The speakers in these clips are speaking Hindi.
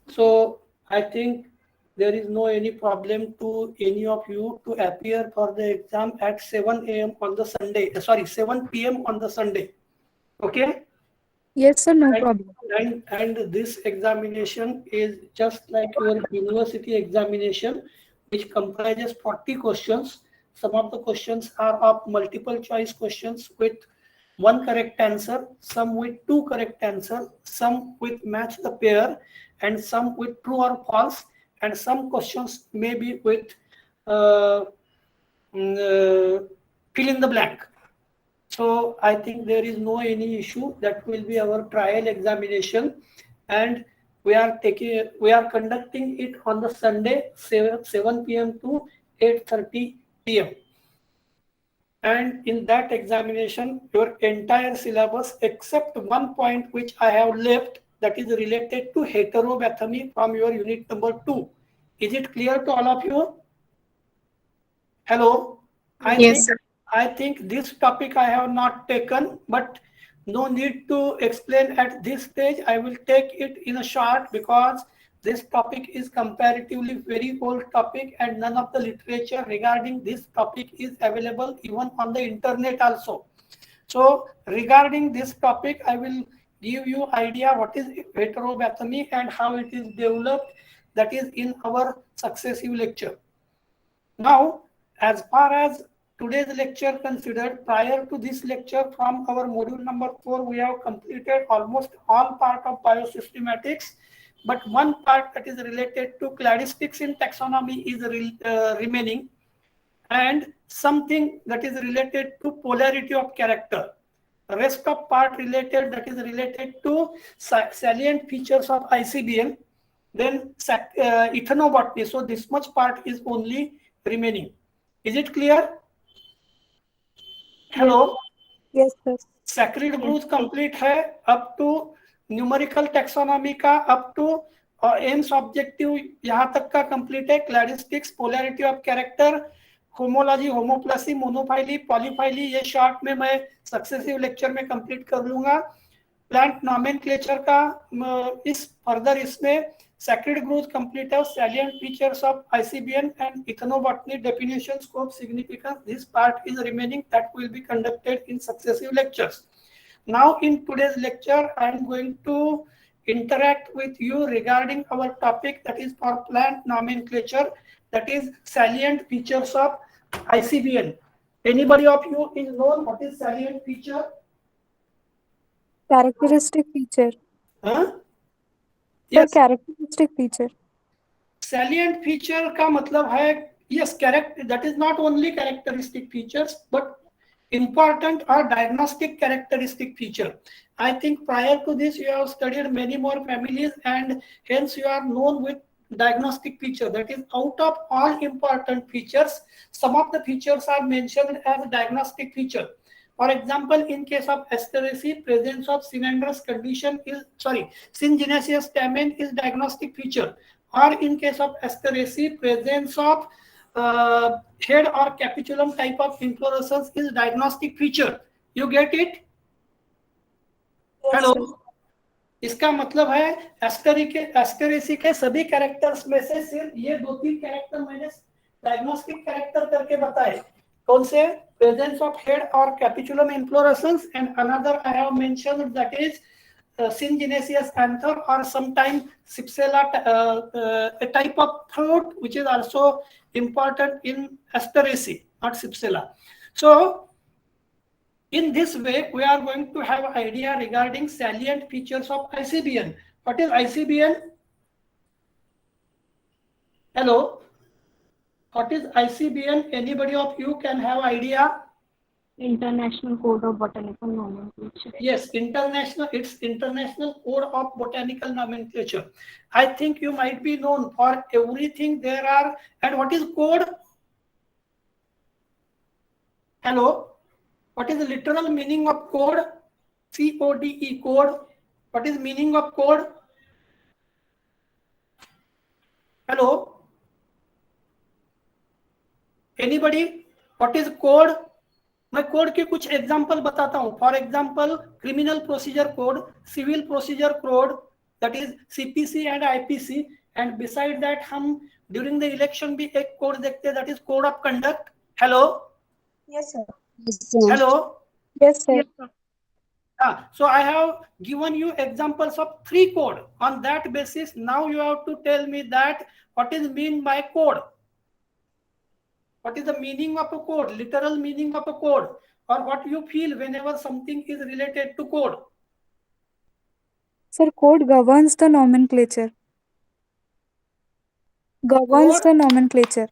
So I think there is no any problem to any of you to appear for the exam at 7 a.m. on the Sunday. Sorry, 7 p.m. on the Sunday. Okay. Yes, sir, no And, problem. and this examination is just like your university examination, which comprises 40 questions. Some of the questions are of multiple choice questions with one correct answer, some with two correct answer, some with match the pair, and some with true or false, and some questions may be with uh, fill in the blank. So I think there is no any issue. That will be our trial examination, and we are conducting it on the Sunday 7 p.m. to 8:30 p.m. And in that examination, your entire syllabus except one point which I have left, that is related to heterobathymy from your unit number 2. Is it clear to all of you? Hello? I think Yes, sir. I think this topic I have not taken, but no need to explain at this stage. I will take it in a short because this topic is comparatively very old topic and none of the literature regarding this topic is available even on the internet also. So regarding this topic, I will give you idea what is heterobathymy and how it is developed. That is in our successive lecture. Now, as far as today's lecture considered, prior to this lecture from our module number 4, we have completed almost all part of biosystematics, but one part that is related to cladistics in taxonomy is remaining, and something that is related to polarity of character. The rest of part related that is related to salient features of ICBM, then ethnobotany. So this much part is only remaining. Is it clear? Yes. Hello. Yes, sir. Sacred growth complete है अप टू न्यूमेरिकल टैक्सोनॉमी का, अप टू एम्स ऑब्जेक्टिव यहाँ तक का कंप्लीट है. Cladistics, polarity of character, homology, homoplasy, monophyly, polyphyly, ये शॉर्ट में मैं सक्सेसिव लेक्चर में कंप्लीट कर लूंगा. प्लांट नॉमेनक्लेचर का इस फर्दर इसमें sacred growth complete of salient features of ICBN and ethnobotany definition, scope, significance. This part is remaining, that will be conducted in successive lectures. Now in today's lecture, I am going to interact with you regarding our topic that is for plant nomenclature, that is salient features of ICBN. Anybody of you is known what is salient feature? Characteristic feature. Huh? Sir, Yes. characteristic feature. Salient feature का मतलब है, yes, that is not only characteristic features but important or diagnostic characteristic feature. I think prior to this you have studied many more families and hence you are known with diagnostic feature. That is, out of all important features, some of the features are mentioned as diagnostic feature. For example, in case of Asteraceae, presence of synandrous condition is, syngenesis stamen is diagnostic feature. Or in case of Asteraceae, presence of head or capitulum type of inflorescence is diagnostic feature. You get it? Hello. इसका मतलब है एस्टेरेसी के सभी कैरेक्टर्स में से सिर्फ ये 2-3 कैरेक्टर मैंने डायग्नोस्टिक कैरेक्टर करके बताए. कौन से? Presence of head or capitulum inflorescence, and another I have mentioned, that is syngenesis anther or sometimes Cypsela, a type of fruit which is also important in Asteraceae, not Cypsela. So in this way, we are going to have an idea regarding salient features of ICBN. What is ICBN? Hello? What is ICBN? Anybody of you can have idea? International Code of Botanical Nomenclature. Yes, it's International Code of Botanical Nomenclature. I think you might be known for everything there are. And what is code? Hello? What is the literal meaning of code? C-O-D-E, code. What is meaning of code? Hello? Anybody? What is code? मैं कोड के कुछ एग्जांपल बताता हूं. For example, criminal procedure code, civil procedure code, that is CPC and IPC, and beside that हम during the election भी एक code देखते हैं, that is code of conduct. Hello. Yes, sir. Hello. Yes, sir. Yes, sir. So I have given you examples of 3 code. On that basis, now you have to tell me that what is mean by code. What is the meaning of a code, literal meaning of a code, or what you feel whenever something is related to code. Sir, code governs the nomenclature. Governs Code, the nomenclature.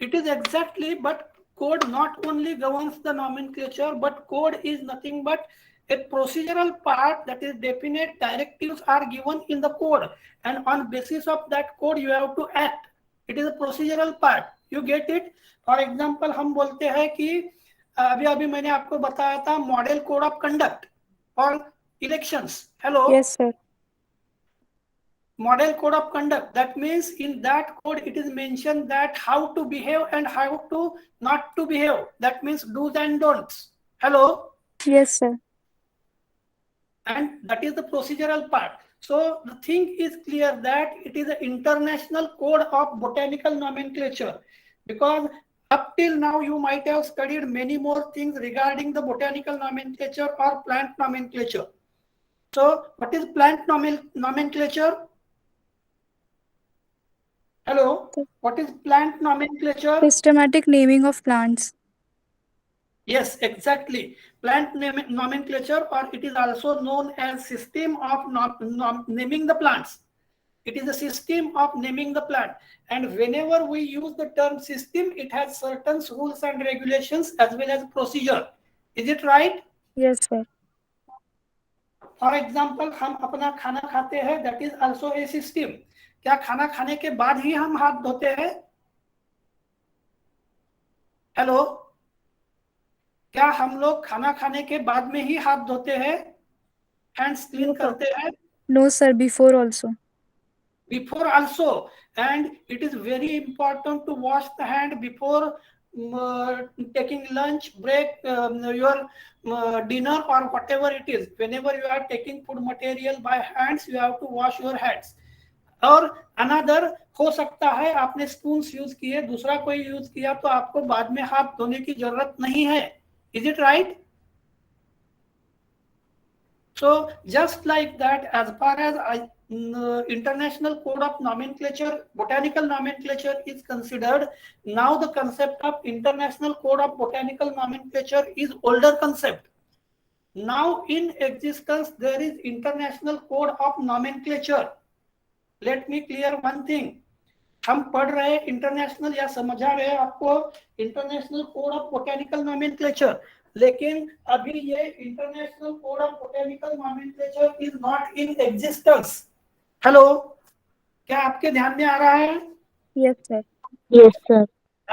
it is exactly, but code not only governs the nomenclature, but code is nothing but a procedural part, that is definite directives are given in the code, and on basis of that code you have to act. It is a procedural part. You get it? For example, हम बोलते हैं कि अभी मैंने आपको बताया था मॉडल कोड ऑफ कंडक्ट और elections. Hello. Yes, sir. Model code of conduct, that means in that code it is mentioned that how to behave and how to not to behave. That means do's and don'ts. Hello. Yes, sir. And that is the procedural part. So the thing is clear that it is an international code of botanical nomenclature, because up till now you might have studied many more things regarding the botanical nomenclature or plant nomenclature. So what is plant nomenclature? Hello. What is plant nomenclature? Systematic naming of plants. Yes, exactly. Plant nomenclature, or it is also known as system of naming the plants. It is a system of naming the plant. And whenever we use the term system, it has certain rules and regulations as well as procedure. Is it right? Yes, sir. For example, हम अपना खाना खाते हैं, that is also a system. क्या खाना खाने के बाद ही हम हाथ धोते हैं? हेलो. क्या हम लोग खाना खाने के बाद में ही हाथ धोते हैं, हैंड्स क्लीन करते हैं? No, sir. Before also. Before also, and it is very important to wash the hand before taking lunch break, your dinner or whatever it is. Whenever you are taking food material by hands, you have to wash your hands. और अनदर हो सकता है आपने स्पून्स यूज किए, दूसरा कोई यूज किया, तो आपको बाद में हाथ धोने की जरूरत नहीं है. Is it right? So just like that, as far as international code of nomenclature, botanical nomenclature is considered, now the concept of international code of botanical nomenclature is older concept. Now in existence there is international code of nomenclature. Let me clear one thing. हम पढ़ रहे इंटरनेशनल या समझा रहे आपको international code of botanical nomenclature, लेकिन अभी ये international code of botanical nomenclature is not in existence. Hello, क्या आपके ध्यान में आ रहा है? Yes, sir. Yes, sir.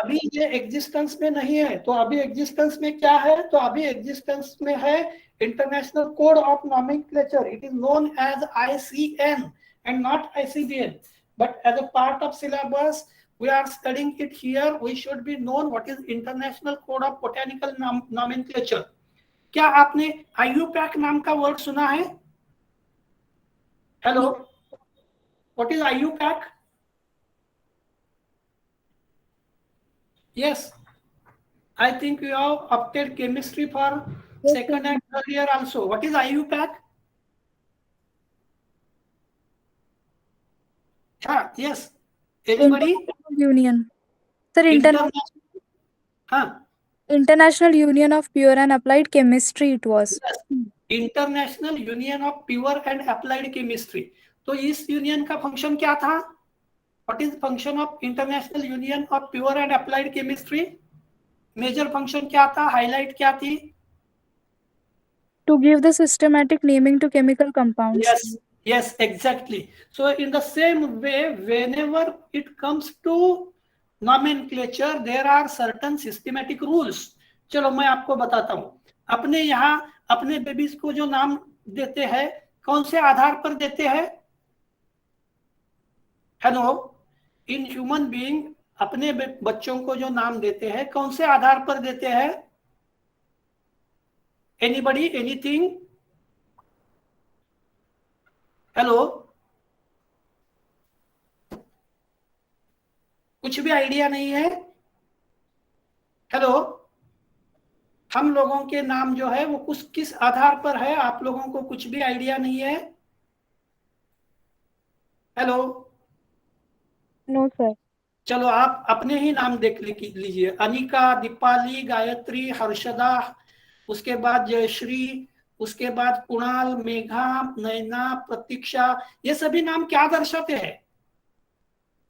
अभी ये एग्जिस्टेंस में नहीं है. तो अभी एग्जिस्टेंस में क्या है? तो अभी एग्जिस्टेंस में है international code of nomenclature. It is known as ICN and not ICBN. But as a part of syllabus, we are studying it here. We should be known what is International Code of Botanical Nomenclature. क्या आपने IUPAC नाम का वर्ड सुना है? Hello, what is IUPAC? Yes, I think you have opted chemistry for second and third year also. What is IUPAC? Yes. Anybody? Union. Sir, International Union of Pure and Applied Chemistry it was. Yes. International Union of Pure and Applied Chemistry. तो इस यूनियन का फंक्शन क्या था? What is function of International Union of Pure and Applied Chemistry? Major function क्या था? हाईलाइट क्या थी? To give the systematic naming to chemical compounds. Yes, exactly. So in the same way, whenever it comes to nomenclature, there are certain systematic rules. चलो मैं आपको बताता हूँ. अपने यहाँ अपने बेबीज को जो नाम देते हैं, कौन से आधार पर देते हैं? हेलो, इन ह्यूमन बीइंग अपने बच्चों को जो नाम देते हैं, कौन से आधार पर देते हैं? Anybody, anything? हेलो, कुछ भी आइडिया नहीं है? हेलो, हम लोगों के नाम जो है वो कुछ किस आधार पर है, आप लोगों को कुछ भी आइडिया नहीं है? Hello, No, sir. चलो आप अपने ही नाम देख लीजिए। अनिका, दीपाली, गायत्री, हर्षदा, उसके बाद जयश्री, उसके बाद कुणाल, मेघा, नैना, प्रतीक्षा, ये सभी नाम क्या दर्शाते हैं?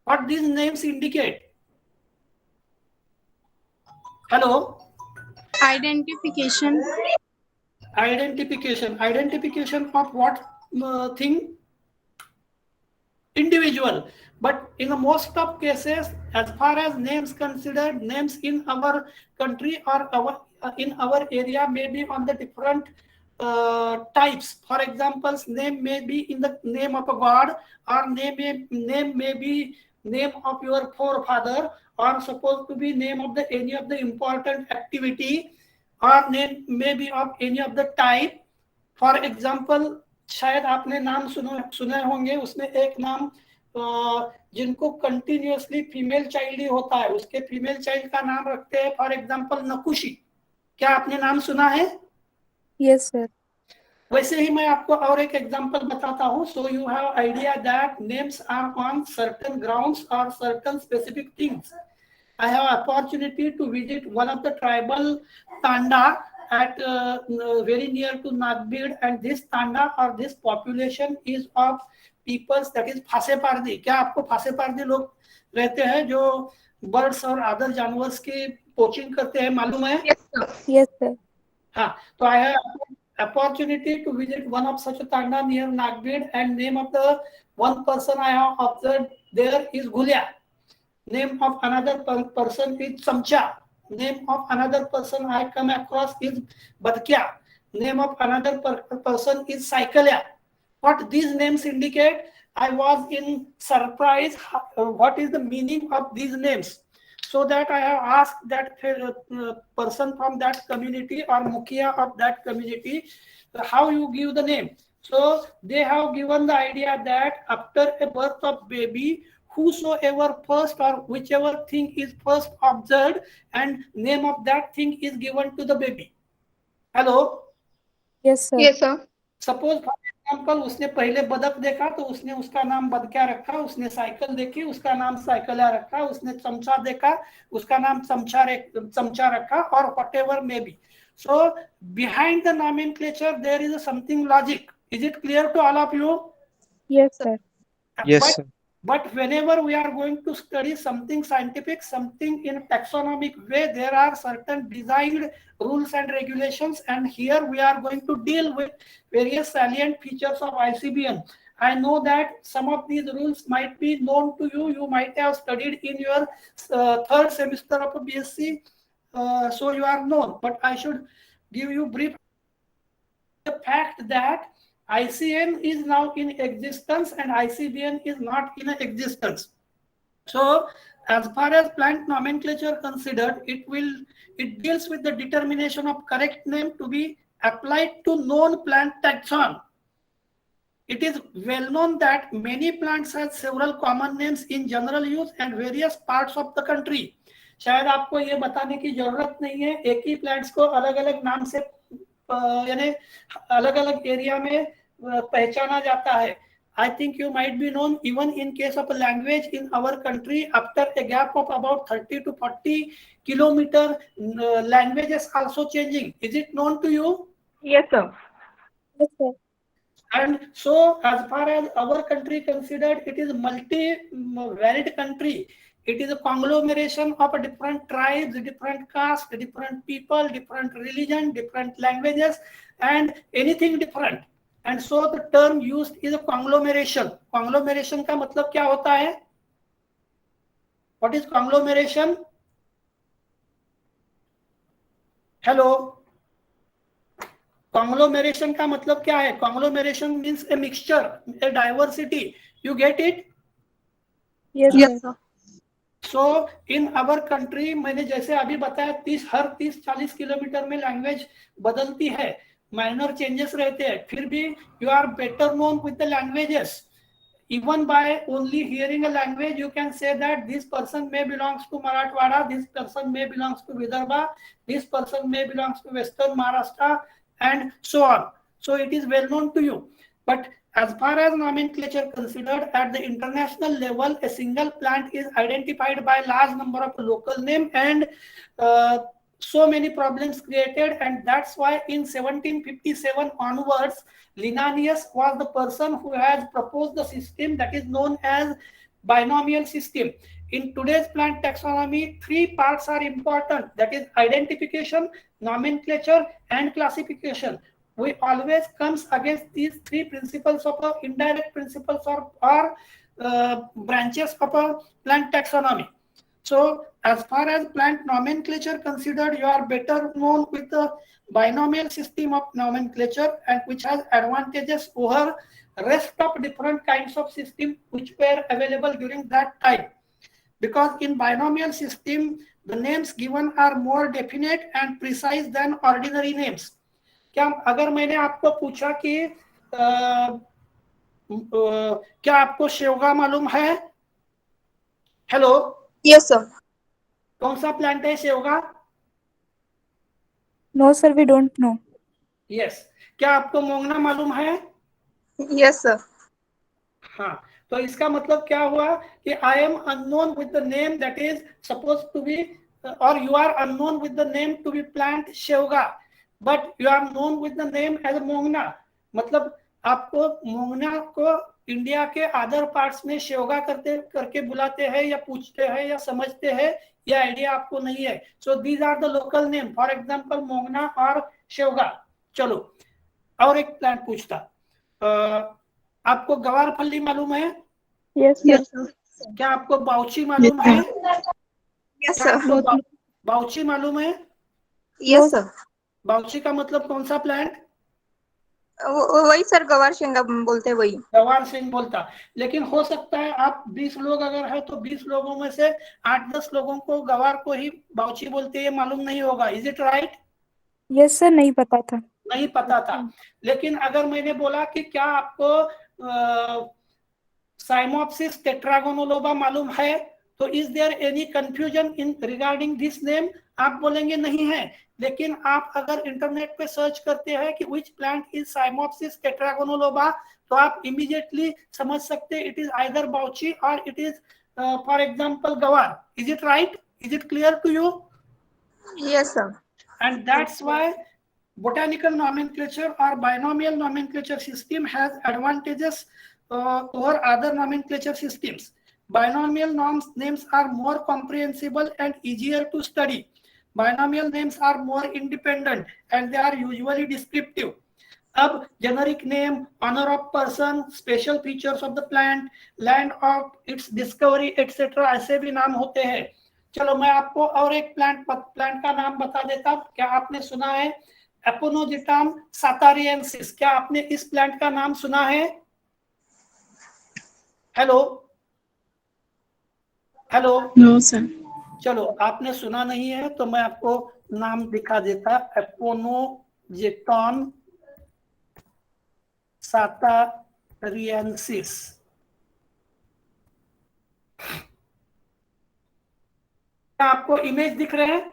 What these names indicate? Hello, Identification. identification of what thing? Individual. But in the most of cases, as far as names considered, names in our country or in our area may be on the different types. For example, name may be in the name of a god, or name may be name of your forefather, or supposed to be name of the any of the important activity, or name may be of any of the type. For example, शायद आपने नाम सुने होंगे, उसमें एक नाम जिनको कंटिन्यूअसली फीमेल चाइल्ड ही होता है, उसके फीमेल चाइल्ड का नाम रखते हैं, फॉर एग्जाम्पल नकुशी। क्या आपने नाम सुना है? Yes, sir. वैसे ही मैं आपको और एक एग्जांपल बताता हूँ, so you have idea that names are on certain grounds और certain specific things. I have opportunity to visit one of the tribal tanda at very near to Nagbid, and this tanda or this population is of peoples that is Phase Pardhi. क्या आपको फासे पारदी लोग रहते हैं जो बर्ड्स और अदर जानवर्स की पोचिंग करते हैं, मालूम है? Yes, sir. हाँ, तो I have opportunity to visit one of such a tanda near Nagbid, and name of the one person I have observed there is Gulya. Name of another person is Samcha. Name of another person I come across is Badkya. Name of another person is Cyclia. What these names indicate? I was in surprise. What is the meaning of these names? So that I have asked that person from that community or Mukhya of that community, how you give the name. So they have given the idea that after a birth of baby, whosoever first or whichever thing is first observed, and name of that thing is given to the baby. Hello? Yes, sir. Yes, sir. Suppose for example, उसने पहले बदक देखा तो उसने उसका नाम बदक्या रखा, उसने साइकिल देखी उसका नाम साइकिल्या रखा, उसने चमचा देखा उसका नाम चमचा रखा, और whatever may be. So behind the nomenclature there is something logic. Is it clear to all of you? Yes, sir. Yes, sir. But whenever we are going to study something scientific, something in taxonomic way, there are certain designed rules and regulations, and here we are going to deal with various salient features of ICBM. I know that some of these rules might be known to you. You might have studied in your third semester of a BSc, so you are known. But I should give you brief the fact that ICN is now in existence and ICBN is not in existence. So as far as plant nomenclature considered, it deals with the determination of correct name to be applied to known plant taxon. It is well known that many plants have several common names in general use and various parts of the country. शायद आपको ये बताने की जरूरत नहीं है, एक ही प्लांट्स को अलग अलग नाम से यानी अलग अलग एरिया में पहचाना जाता है. I think you might be known even in case of a language in our country, after a gap of about 30 to 40 kilometer, languages also changing. Is it known to you? Yes, sir. Yes, sir. And so as far as our country considered, it is multi-varied country. It is a conglomeration of a different tribes, different castes, different people, different religion, different languages, and anything different. And so the term used is a conglomeration. Conglomeration का मतलब क्या होता है? What is conglomeration? Hello? Conglomeration का मतलब क्या है? Conglomeration means a mixture, a diversity. You get it? Yes, Yes, sir. sir. So in our country, मैंने जैसे अभी बताया, हर 30-40 किलोमीटर में लैंग्वेज बदलती है. माइनर चेंजेस रहते हैं, फिर भी you are better known with the languages. Even by only hearing a language, you can say that this person may belongs to Marathwada, this person may belongs to Vidarbha, this person may belongs to Western Maharashtra, and so on. So it is well known to you. But as far as nomenclature considered at the international level, a single plant is identified by large number of local name, and so many problems created, and that's why in 1757 onwards, Linnaeus was the person who has proposed the system that is known as binomial system. In today's plant taxonomy, three parts are important, that is identification, nomenclature, and classification. We always comes against these three principles of indirect principles or branches of a plant taxonomy. So as far as plant nomenclature considered, you are better known with the binomial system of nomenclature, and which has advantages over rest of different kinds of system which were available during that time. Because in binomial system, the names given are more definite and precise than ordinary names. क्या अगर मैंने आपको पूछा कि क्या आपको शेवगा मालूम है? हेलो. Yes, sir. कौन सा प्लांट है शेवगा? No, sir, we don't know. Yes. क्या आपको मोंगना मालूम है? Yes, sir. हाँ. तो इसका मतलब क्या हुआ कि I am unknown with the name that is suppose to be, और you are unknown with the name to be plant shevga, but you are known with the name as mongna. मतलब आपको मोंगना को इंडिया के अदर पार्ट्स में शेवगा करके बुलाते हैं या पूछते हैं या समझते हैं, ये आइडिया आपको नहीं है. So these are the local name, for example mongna और शेवगा. चलो और एक प्लांट पूछता, आपको गवार फल्ली मालूम है? Yes, Yes, sir. क्या आपको बाउची मालूम है? Yes, क्या sir. आपको बाउची मालूम है? Yes, sir. बाउची का मतलब कौन सा प्लांट? वही सर, गवार शेंगा बोलते हैं वही. गवार सिंह बोलता. लेकिन हो सकता है आप 20 लोग अगर है तो 20 लोगों में से 8-10 लोगों को गवार को ही बाउची बोलते हैं, मालूम नहीं होगा. Is it right? yes, sir, नहीं पता था. नहीं पता था. लेकिन अगर मैंने बोला कि क्या आपको साइमोप्सिस टेट्रागोनोलोबा मालूम है, तो is there any confusion in regarding this name? आप बोलेंगे नहीं है. लेकिन आप अगर इंटरनेट पे सर्च करते हैं कि विच प्लांट इज साइमोप्सिस टेट्रागोनोलोबा, तो आप इमीडिएटली समझ सकते हैं इट इज आइदर बाउची और it is for example guar. Is it right? Is it clear to you? Yes, sir. And that's why botanical nomenclature or binomial nomenclature system has advantages over other nomenclature systems. Binomial names are more comprehensible and easier to study. Binomial names are more independent and they are usually descriptive. अब generic name, honour of person, special features of the plant, land of its discovery etcetera, ऐसे भी नाम होते हैं. चलो मैं आपको और एक प्लांट का नाम बता देता. क्या आपने सुना है एपोनोजिटम सातारियंसिस? क्या आपने इस प्लांट का नाम सुना है? Hello hello. No, sir. चलो आपने सुना नहीं है तो मैं आपको नाम दिखा देता. एपोनोजिटम सातारियंसिस. क्या आपको इमेज दिख रहे हैं?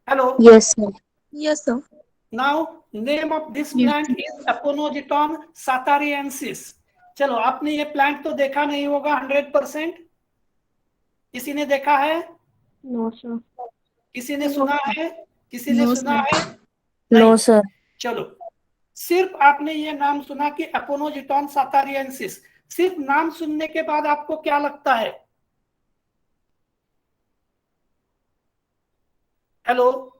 Hello. Yes, sir. Yes, sir. Now name of this plant is Aponogeton satarensis. चलो आपने ये प्लांट तो देखा नहीं होगा 100%. किसी ने देखा है? No, sir. किसी ने सुना है? किसी ने No, सुना sir. है? No, नहीं. sir. चलो सिर्फ आपने ये नाम सुना कि एपोनोजिटम सातारियंसिस. सिर्फ नाम सुनने के बाद आपको क्या लगता है? हेलो.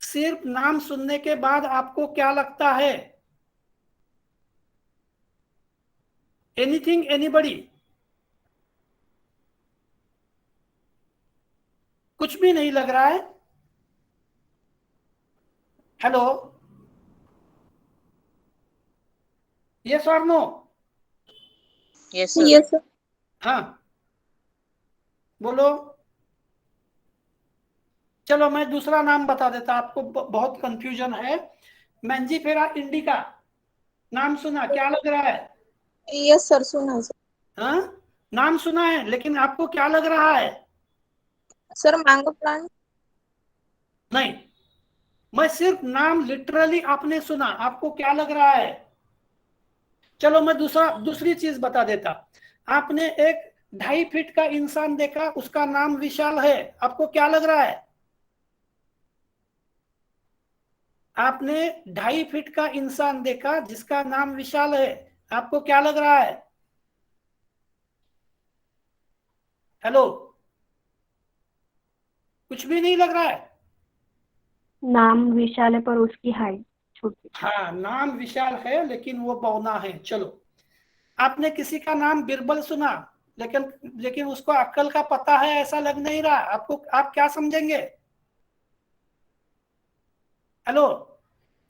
सिर्फ नाम सुनने के बाद आपको क्या लगता है? Anything, anybody? कुछ भी नहीं लग रहा है? हेलो. यस और no? Yes, sir. Yes, sir. हाँ बोलो. चलो मैं दूसरा नाम बता देता, आपको बहुत कंफ्यूजन है। मैंजीफेरा इंडिका, नाम सुना, क्या लग रहा है? यस सर, सुना है सर। हाँ, नाम सुना है, लेकिन आपको क्या लग रहा है? Sir mango plant. नहीं, मैं सिर्फ नाम लिटरली आपने सुना, आपको क्या लग रहा है? चलो मैं दूसरी चीज बता देता। आपने एक 2.5 फीट का इंसान देखा, उसका नाम विशाल है, आपको क्या लग रहा है? आपने 2.5 फीट का इंसान देखा जिसका नाम विशाल है, आपको क्या लग रहा है? हेलो, कुछ भी नहीं लग रहा है? नाम विशाल है पर उसकी हाइट छोटी। हाँ, नाम विशाल है लेकिन वो बौना है। चलो, आपने किसी का नाम बिरबल सुना, लेकिन उसको अक्कल का पता है ऐसा लग नहीं रहा आपको, आप क्या समझेंगे? हेलो,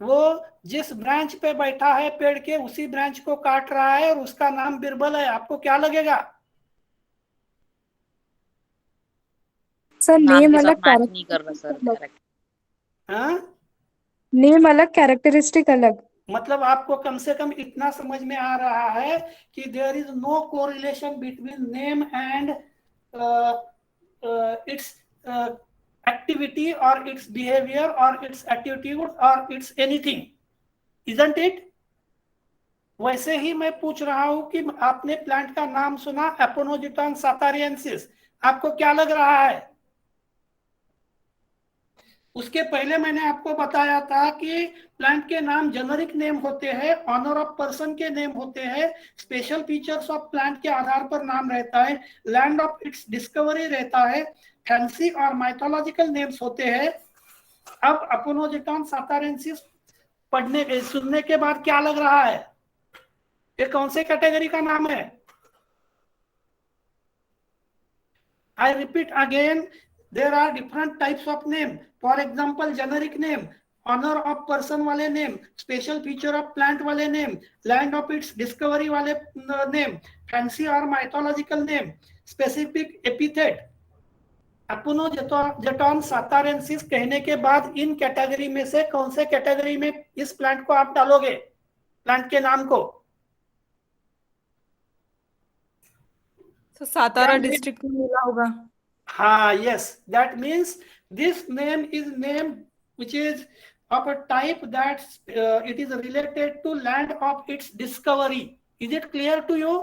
वो जिस ब्रांच पे बैठा है पेड़ के, उसी ब्रांच को काट रहा है और उसका नाम बिरबल है, आपको क्या लगेगा? सर नाम नेम के अलग साथ मैच नहीं कर रहा सर, करेक्ट। हाँ, नेम अलग कैरेक्टरिस्टिक अलग। मतलब आपको कम से कम इतना समझ में आ रहा है कि there is no correlation between name and its activity or its behavior or its attitude or its anything, isn't it? वैसे ही मैं पूछ रहा हूं कि आपने प्लांट का नाम सुना, एपोनोजिटॉन सातारियंसिस, आपको क्या लग रहा है? उसके पहले मैंने आपको बताया था कि प्लांट के नाम जेनरिक नेम होते हैं, ऑनर ऑफ पर्सन के नेम होते हैं, स्पेशल फीचर्स ऑफ प्लांट के आधार पर नाम रहता है, लैंड ऑफ इट्स डिस्कवरी रहता है, फैंसी और माइथोलॉजिकल नेम्स होते हैं। अब अपोनोजिटॉन सातारेंसिस पढ़ने सुनने के बाद क्या लग रहा है? ये कौन से कैटेगरी का नाम है? I repeat again, there are different types of name. For example, generic name, honor of person वाले name, special feature of plant वाले name, land of its discovery वाले name, fancy और mythological name, specific epithet. अपोनोजेटॉन सातारेंसिस कहने के बाद इन कैटेगरी में से कौन से कैटेगरी में इस प्लांट को आप डालोगे, प्लांट के नाम को? तो सातारा डिस्ट्रिक्ट में मिला होगा। हाँ, yes, that means this name is name which is of a type that it is related to land of its discovery. Is it clear to you?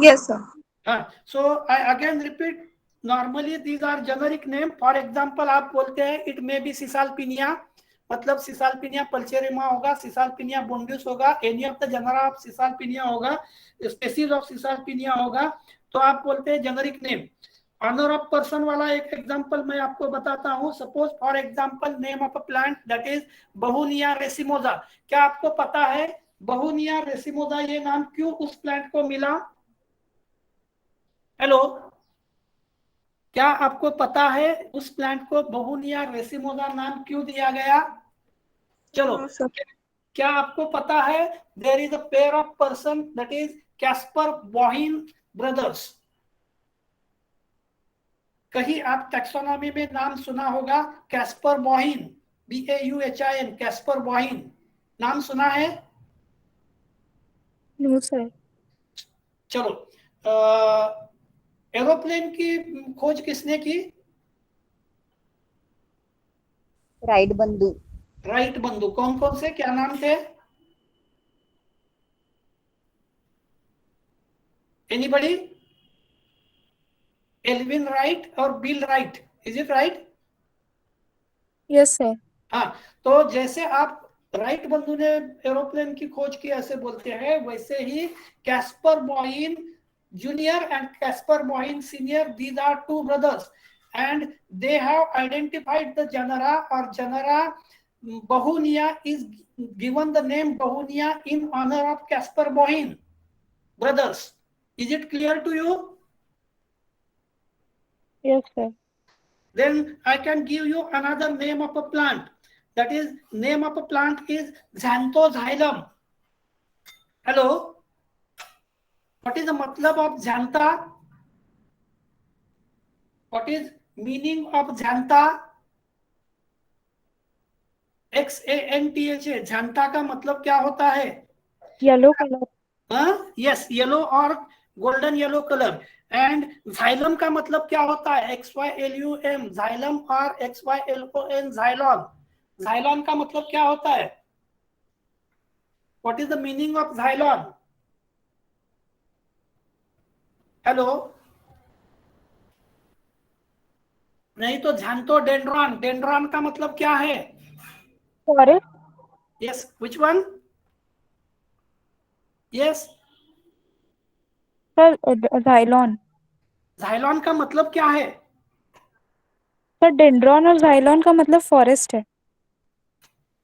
Yes sir. So I again repeat, normally these are generic name. For example, आप बोलते हैं it may be सिसालपिनिया, मतलब सिसालपिनिया पल्चेरिमा होगा, सिसालपिनिया बोंडुस होगा, any of the genera of Caesalpinia होगा, स्पेसीज ऑफ सिसालपिनिया होगा, तो आप बोलते हैं generic name. Honour of person वाला एक एग्जांपल मैं आपको बताता हूं। Suppose for example name of a plant that is Bauhinia racemosa. क्या आपको पता है बहुनिया रेसिमोजा ये नाम क्यों उस प्लांट को मिला? हेलो, क्या आपको पता है उस प्लांट को बहुनिया रेसिमोजा नाम क्यों दिया गया? चलो, क्या आपको पता है there is a pair of person that is Caspar Bauhin brothers? कहीं आप टैक्सोनॉमी में नाम सुना होगा Caspar Bauhin, BAUHIN, Caspar Bauhin, नाम सुना है? No sir. चलो, एरोप्लेन की खोज किसने की? राइट बंधु। राइट बंधु। कौन कौन से, क्या नाम थे? एनीबडी? एल्विन राइट और bill right, is it right? Yes sir. हाँ, तो जैसे आप राइट बंधु ने एरोप्लेन की खोज की ऐसे बोलते हैं, वैसे ही Caspar Bauhin junior and Caspar Bauhin senior, these are two brothers and they have identified the genera or genera Bahunia is given the name Bahunia in honor of Caspar Bohin brothers. Is it clear to you? Yes sir. Then I can give you another name of a plant. That is, name of a plant is Xanthoxylum. Hello, what is the matlab of xantha? What is meaning of xantha, XANTA, xantha का मतलब क्या होता है? Yellow colour. यस, येलो और golden yellow colour. And xylem का मतलब क्या होता है? XYLUM, जाइलम और XYLON, जाइलॉन। जाइलॉन का मतलब क्या होता है? What is the meaning of xylon? Hello, नहीं तो झैंथोडेंड्रॉन। डेंड्रॉन का मतलब क्या है? Forest. Yes, which one? Yes, sir xylon. Xylon का मतलब क्या है? सर डेंड्रॉन और जाइलॉन का मतलब फॉरेस्ट है।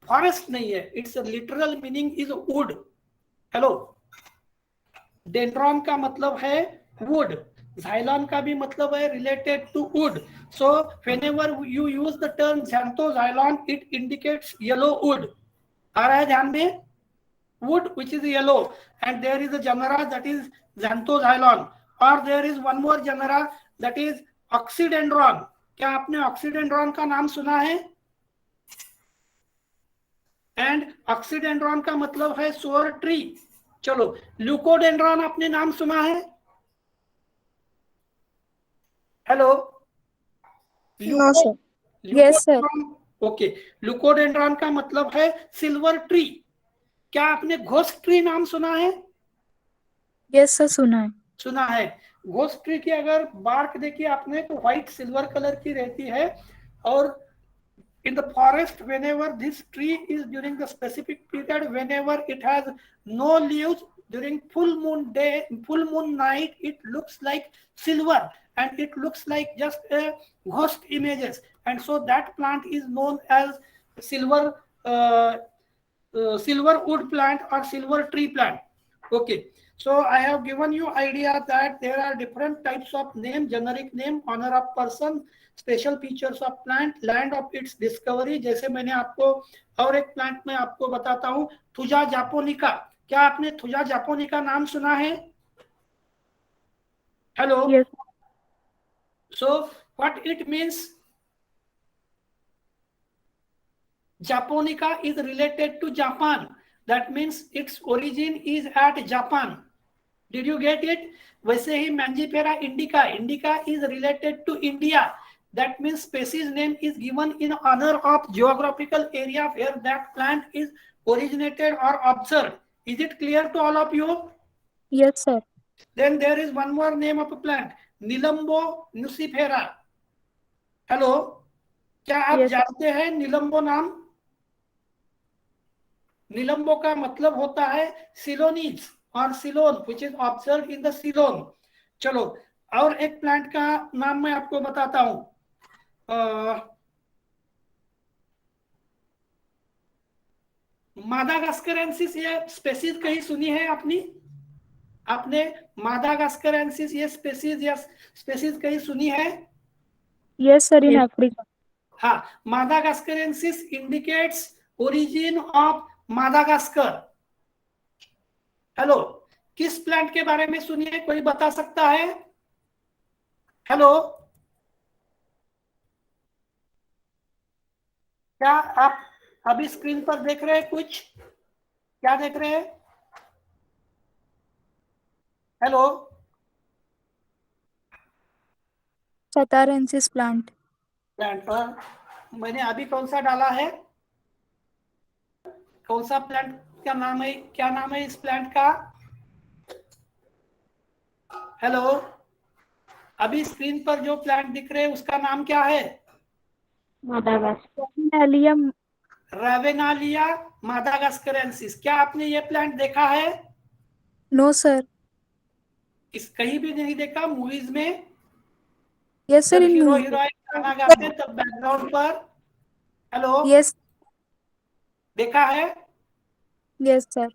फॉरेस्ट नहीं है, its literal meaning is wood. Hello, dendron का मतलब है वुड, जाइलॉन का भी मतलब है related to wood. So whenever you use the term xanthoxylon, it indicates yellow wood. आ रहा है ध्यान में? wood which is yellow, and there is a genera that is xanthoxylon, or there is one more genera that is oxydendron। क्या आपने oxydendron का नाम सुना है? एंड ऑक्सीडेंड्रॉन का मतलब है सोर ट्री। चलो, ल्यूकोडेंड्रॉन आपने नाम सुना है? Hello, no sir. Yes sir. Okay, leucodendron का मतलब है सिल्वर ट्री। क्या आपने घोस्ट ट्री नाम सुना है? यस सर, सुना है। सुना है। घोस्ट ट्री की अगर बार्क देखी आपने तो व्हाइट सिल्वर कलर की रहती है, और in the forest whenever this tree is during the specific period, whenever it has no leaves, during full moon day, full moon night, it looks like silver, and it looks like just a ghost images, and so that plant is known as silver silver wood plant or silver tree plant. Okay, so I have given you idea that there are different types of name: generic name, honor of person, special features of plant, land of its discovery. जैसे मैंने आपको और एक प्लांट में आपको बताता हूं, थुजा जापोनिका। क्या आपने थुजा जापोनिका नाम सुना है? Hello, yes. So what it means? Japonica is related to Japan. That means its origin is at Japan. Did you get it? वैसे ही Mangifera indica, indica is related to India. That means species name is given in honor of geographical area where that plant is originated or observed. Is it clear to all of you? Yes sir. Then there is one more name of a plant, Nilambo nucifera. Hello, क्या आप Yes. जानते हैं निलंबो नाम? निलंबो का मतलब होता है सिलोनीज और Ceylon, which is observe in the Ceylon. चलो, और एक प्लांट का नाम मैं आपको बताता हूं, मादागास्करेंसिस। ये स्पेसीज कहीं सुनी है आपने मादागास्करेंसिस ये स्पेसीज कहीं सुनी है? Yes sir, in Africa. हाँ, madagascariensis indicates origin of Madagascar. Hello, किस प्लांट के बारे में सुनिए, कोई बता सकता है? हेलो, क्या आप अभी स्क्रीन पर देख रहे हैं कुछ? क्या देख रहे हैं? Hello, सतारेंसिस plant. प्लांट पर मैंने अभी कौन सा डाला है? कौन सा प्लांट का नाम है? क्या नाम है इस प्लांट का? हेलो, अभी स्क्रीन पर जो प्लांट दिख रहे हैं उसका नाम क्या है? मादागास्कर। Ravenala madagascariensis. क्या आपने ये प्लांट देखा है? No sir. इस कहीं भी नहीं देखा? मूवीज में यस सर, जब इन हीरो मूवी। हीरोइन गाना गाते तब बैकग्राउंड पर, हेलो, यस। देखा है? Yes sir.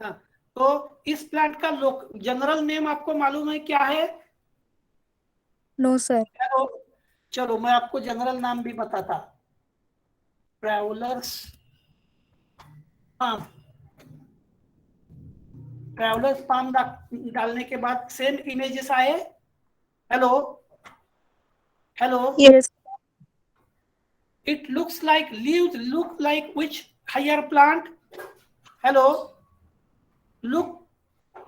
हाँ, तो इस प्लांट का जनरल नेम आपको मालूम है क्या है? No sir. हेलो, चलो मैं आपको जनरल नाम भी बताता। Travellers palm. ट्रैवलर्स पाम डालने के बाद सेम इमेजेस आए। Hello, Hello. Yes. It looks like leaves look like which higher plant? Hello. Look,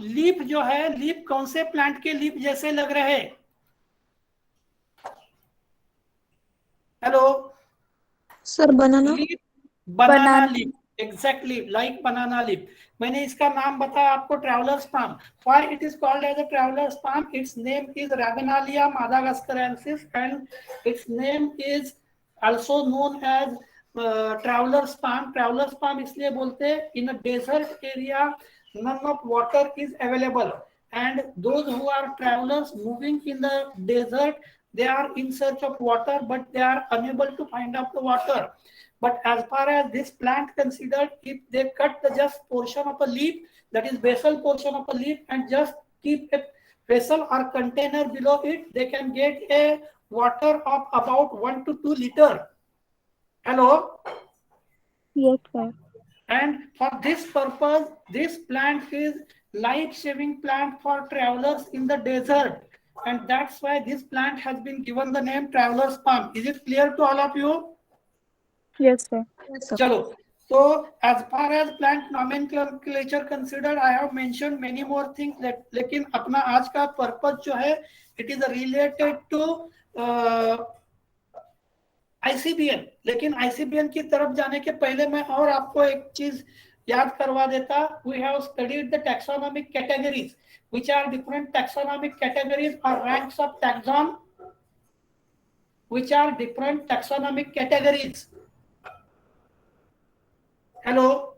leaf जो है, लीफ कौन से प्लांट के लीफ जैसे लग रहे? Hello sir banana. Leaf, banana Banana. Leaf, exactly like banana leaf. मैंने इसका नाम बताया आपको, traveller's palm. Why it is called as a traveller's palm? Its name is Ravenalia madagascarensis and its name is also known as travelers palm. Travelers palm इसलिए बोलते हैं, in a desert area none of water is available, and those who are travelers moving in the desert, they are in search of water but they are unable to find out the water. But as far as this plant considered, if they cut the just portion of a leaf, that is basal portion of a leaf, and just keep a vessel or container below it, they can get a water of about 1 to 2 liter. Hello. Yes, sir. And for this purpose, this plant is life-saving plant for travelers in the desert, and that's why this plant has been given the name travelers palm. Is it clear to all of you? Yes, sir. चलो, so as far as plant nomenclature considered, I have mentioned many more things. लेकिन अपना आज का purpose जो है, it is related to ICBN. लेकिन ICBN की तरफ जाने के पहले मैं और आपको एक चीज याद करवा देता. We have studied the taxonomic categories. Which are different taxonomic categories or ranks of taxon? Which are different taxonomic categories? Hello.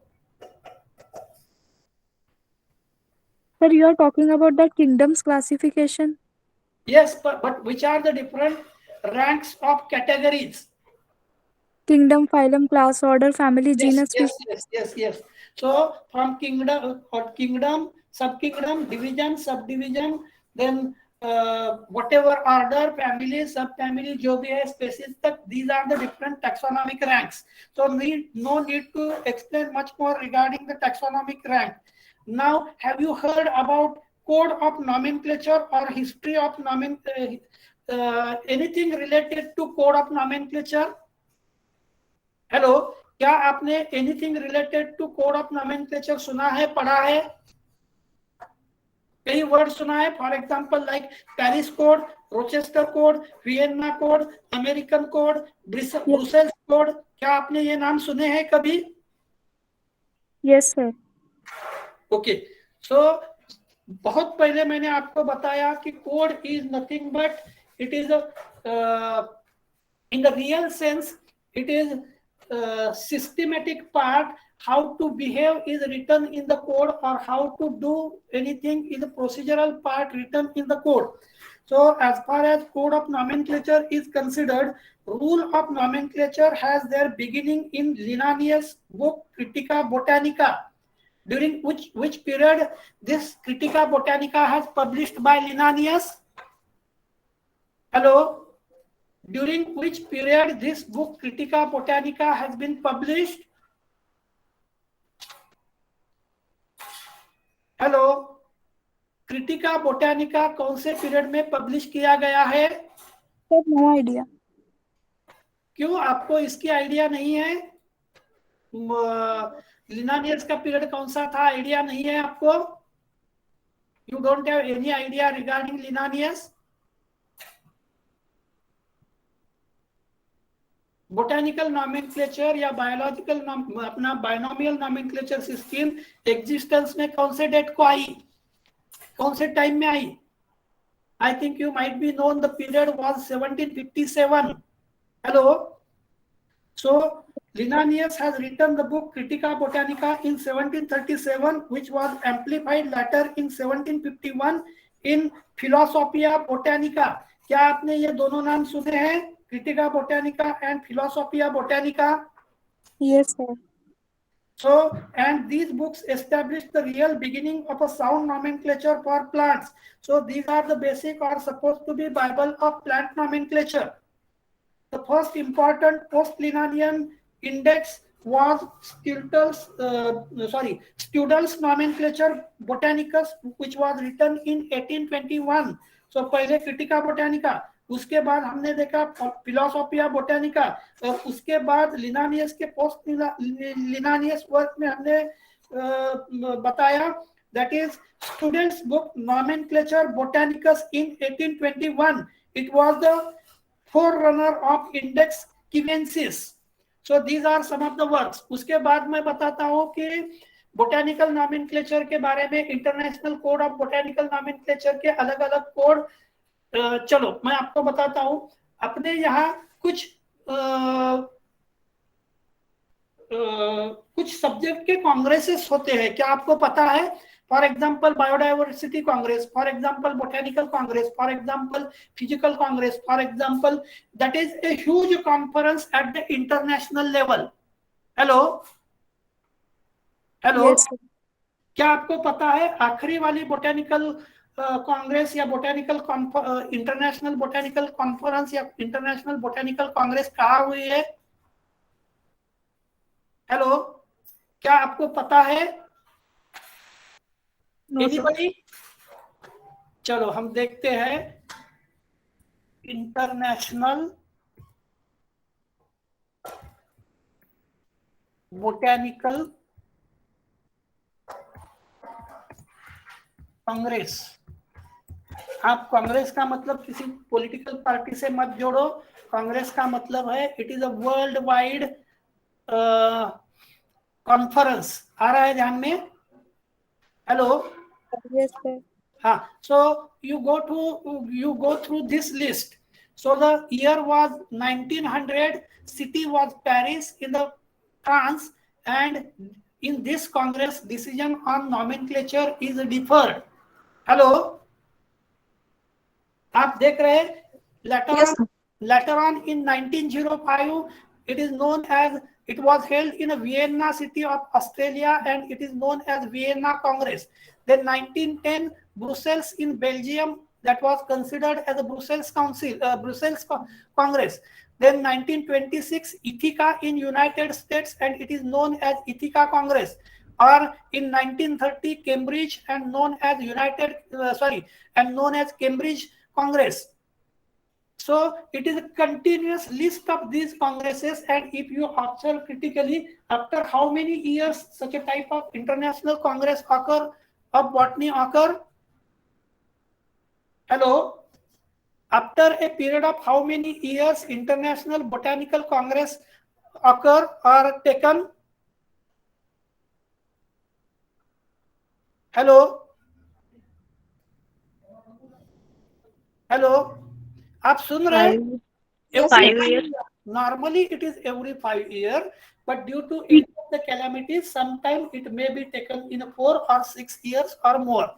Sir, you are talking about the kingdoms classification. Yes, but which are the different ranks of categories? Kingdom, phylum, class, order, family, genus, Yes. So from kingdom or kingdom, subkingdom, division, subdivision, then whatever order, family, subfamily, जो भी है species तक, these are the different taxonomic ranks. So no need to explain much more regarding the taxonomic rank. Now, have you heard about code of nomenclature or history of anything related to code of nomenclature? Hello, क्या आपने anything related to code of nomenclature सुना है, पढ़ा है? कई वर्ड सुना है, for example like Paris code, Rochester code, Vienna code, American code, Brussels code. क्या आपने ये नाम सुने हैं कभी? Yes, sir. ओके, सो बहुत पहले मैंने आपको बताया कि code is nothing but it is in the real sense it is systematic part. How to behave is written in the code, or how to do anything is the procedural part written in the code. So as far as code of nomenclature is considered, rule of nomenclature has their beginning in Linnaeus' book Critica Botanica. During which period this Critica Botanica has published by Linnaeus? Hello. During which period this book Critica Botanica has been published? Hello, Critica Botanica कौन से पीरियड में पब्लिश किया गया है? Sir, no idea. क्यों, आपको इसकी आइडिया नहीं है? लिनानियस का पीरियड कौन सा था, आइडिया नहीं है आपको? You don't have any idea regarding Linnaeus? Botanical nomenclature या बायोलॉजिकल अपना बायनोमियल नॉमेनक्लेचर सिस्टम एग्जिस्टेंस में कौन से डेट को आई, कौन से टाइम में आई? I think you might be known the period was 1757. Hello, so Linnaeus has written the book Critica Botanica in 1737, which was amplified later in 1751 in Philosophia Botanica. क्या आपने ये दोनों नाम सुने हैं, Critica Botanica and Philosophia Botanica? Yes, sir. So, and these books established the real beginning of a sound nomenclature for plants. So these are the basic or supposed to be Bible of plant nomenclature. The first important post-Linnaean index was Studell's Nomenclature Botanicus, which was written in 1821. So पहले Critica Botanica, उसके बाद हमने देखा फिलोसोफिया बोटानिका, और उसके बाद लिनानियस के पोस्ट लिनानियस वर्क में हमने बताया that is students book nomenclature botanicus in 1821. It was the forerunner of index cubensis. So these are some of the works. उसके बाद मैं बताता हूँ कि बोटेनिकल नॉमेनक्लेचर के बारे में, international code of botanical nomenclature के अलग अलग कोड। चलो मैं आपको बताता हूँ, अपने यहाँ कुछ सब्जेक्ट के कांग्रेसेस होते हैं, क्या आपको पता है? For example biodiversity Congress, for example botanical Congress, for example physical Congress, for example that is a huge conference at the international level. Hello hello, Yes, sir. क्या आपको पता है आखिरी वाली बोटेनिकल कांग्रेस या बोटेनिकल इंटरनेशनल बोटेनिकल कॉन्फ्रेंस या इंटरनेशनल बोटेनिकल कांग्रेस कहाँ हुई है? हेलो, क्या आपको पता है? Anybody? चलो हम देखते हैं इंटरनेशनल बोटेनिकल कांग्रेस। आप कांग्रेस का मतलब किसी पॉलिटिकल पार्टी से मत जोड़ो, कांग्रेस का मतलब है it is a worldwide conference. आ रहा है ध्यान में? Hello, Yes, sir. so you go through this list. So the year was 1900, city was Paris in the France, and in this Congress decision on nomenclature is deferred. Hello, आप देख रहे हैं? Later on in 1905 it is known as, it was held in a Vienna city of Australia and it is known as Vienna Congress. Then 1910 Brussels in Belgium, that was considered as a Brussels Council, Brussels Congress. Then 1926 Ithaca in United States and it is known as Ithaca Congress. Or in 1930 Cambridge and known as Cambridge Congress. So it is a continuous list of these congresses, and if you observe critically, after how many years such a type of international congress occur of botany occur? Hello, after a period of how many years international botanical congress occur or taken? Hello, hello, आप सुन रहे हैं? Yes, 5 years. Normally it is every 5 years, but due to any of the calamities, sometimes it may be taken in 4 or 6 years or more.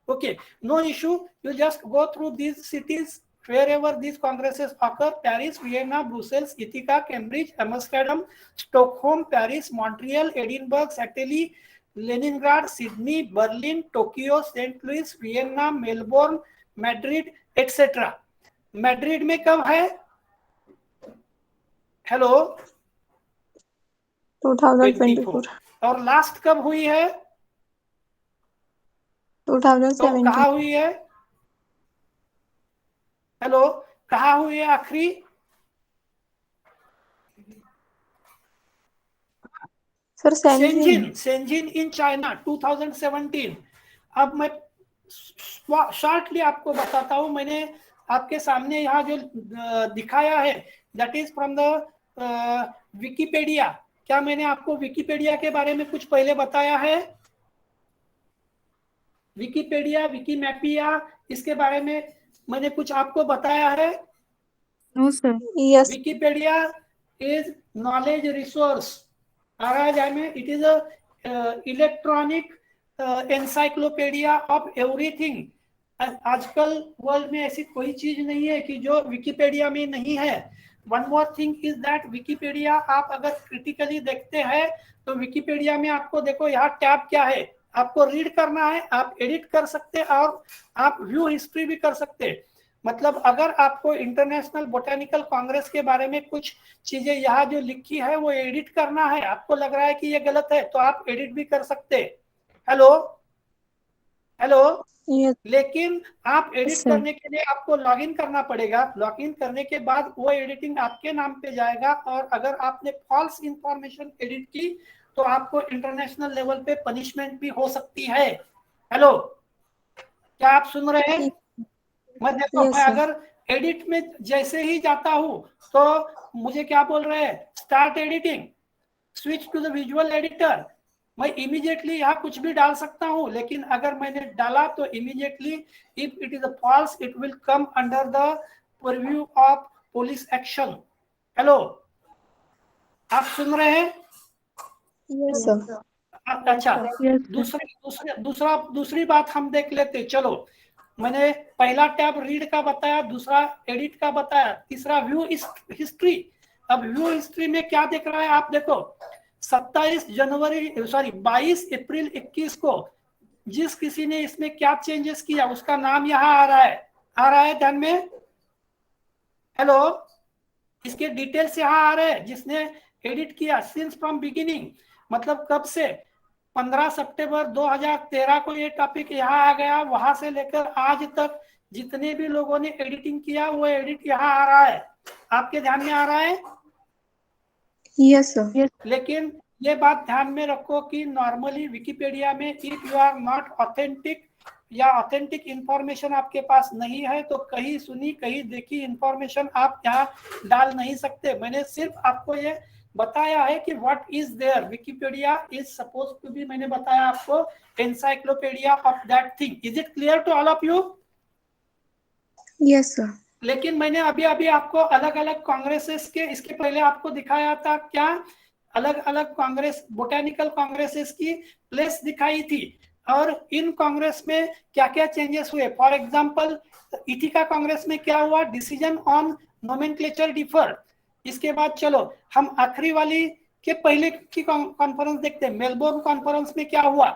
Okay, no issue. You just go through these cities wherever these congresses occur: Paris, Vienna, Brussels, Ithaca, Cambridge, Amsterdam, Stockholm, Paris, Montreal, Edinburgh, Italy, Leningrad, Sydney, Berlin, Tokyo, St. Louis, Vienna, Melbourne, Madrid, etc. Madrid में कब है? हेलो, 2024. और लास्ट कब हुई है? 2017. तो कहाँ हुई है? हेलो, कहाँ हुई है आखिरी? Sir, Shenzhen. Shenzhen in China 2017। अब मैं शॉर्टली आपको बताता हूँ, मैंने आपके सामने यहाँ जो दिखाया है that is from the Wikipedia. क्या मैंने आपको विकिपीडिया के बारे में कुछ पहले बताया है? विकिपीडिया, विकीमैपिया, इसके बारे में मैंने कुछ आपको बताया है? No, sir. Yes. Wikipedia is knowledge resource. आ रहा है में, it is a electronic encyclopedia of everything. आजकल वर्ल्ड में ऐसी कोई चीज नहीं है कि जो विकिपीडिया में नहीं है। One more thing is that Wikipedia आप अगर क्रिटिकली देखते हैं तो विकिपीडिया में आपको देखो यहाँ टैब क्या है, आपको रीड करना है, आप एडिट कर सकते और आप व्यू हिस्ट्री भी कर सकते। मतलब अगर आपको इंटरनेशनल बोटेनिकल कांग्रेस के बारे में कुछ चीजें यहाँ जो लिखी है वो एडिट करना है, आपको लग रहा है कि ये गलत है, तो आप एडिट भी कर सकते। Hello hello, hello. Yes. लेकिन आप एडिट sir. करने के लिए आपको लॉगिन करना पड़ेगा। लॉगिन करने के बाद वो एडिटिंग आपके नाम पे जाएगा, और अगर आपने फॉल्स इंफॉर्मेशन एडिट की तो आपको इंटरनेशनल लेवल पे पनिशमेंट भी हो सकती है। हेलो, क्या आप सुन रहे हैं? मैं देखो, Yes, मैं sir. अगर एडिट में जैसे ही जाता हूं तो मुझे क्या बोल रहे हैं, start editing, switch to the visual editor. मैं इमीडिएटली यहाँ कुछ भी डाल सकता हूँ, लेकिन अगर मैंने डाला तो immediately if it is a false it will come under the purview of police action. Hello, आप सुन रहे हैं? Yes, sir. अच्छा, Yes, sir. दूसरी बात हम देख लेते। चलो, मैंने पहला टैब रीड का बताया, दूसरा एडिट का बताया, तीसरा व्यू हिस्ट्री। अब व्यू हिस्ट्री में क्या दिख रहा है आप देखो, 22 अप्रैल 21 को जिस किसी ने इसमें क्या चेंजेस किया उसका नाम यहाँ आ रहा है ध्यान में। हेलो, इसके डिटेल्स यहाँ आ रहे हैं, जिसने एडिट किया सिंस फ्रॉम बिगिनिंग, मतलब कब से, 15 सितंबर 2013 को ये टॉपिक यहाँ आ गया। वहां से लेकर आज तक जितने भी लोगों ने एडिटिंग किया वो एडिट यहाँ आ रहा है, आपके ध्यान में आ रहा है। Yes, sir. लेकिन ये बात ध्यान में रखो कि नॉर्मली विकिपीडिया में if you are not authentic या ऑथेंटिक इंफॉर्मेशन आपके पास नहीं है तो कहीं सुनी कहीं देखी इंफॉर्मेशन आप यहाँ डाल नहीं सकते। मैंने सिर्फ आपको ये बताया है कि what is there. Wikipedia is suppose to be, मैंने बताया आपको, encyclopedia of that thing. Is it clear to all of you? Yes, sir. लेकिन मैंने अभी अभी आपको अलग अलग कांग्रेसेस के, इसके पहले आपको दिखाया था क्या, अलग अलग कांग्रेस, बोटेनिकल कांग्रेसेस की प्लेस दिखाई थी, और इन कांग्रेस में क्या क्या चेंजेस हुए। फॉर एग्जांपल इथिका कांग्रेस में क्या हुआ, डिसीजन ऑन नोमेनक्लेचर डिफर। इसके बाद चलो हम आखिरी वाली के पहले की कॉन्फ्रेंस देखते हैं। मेलबोर्न कॉन्फ्रेंस में क्या हुआ,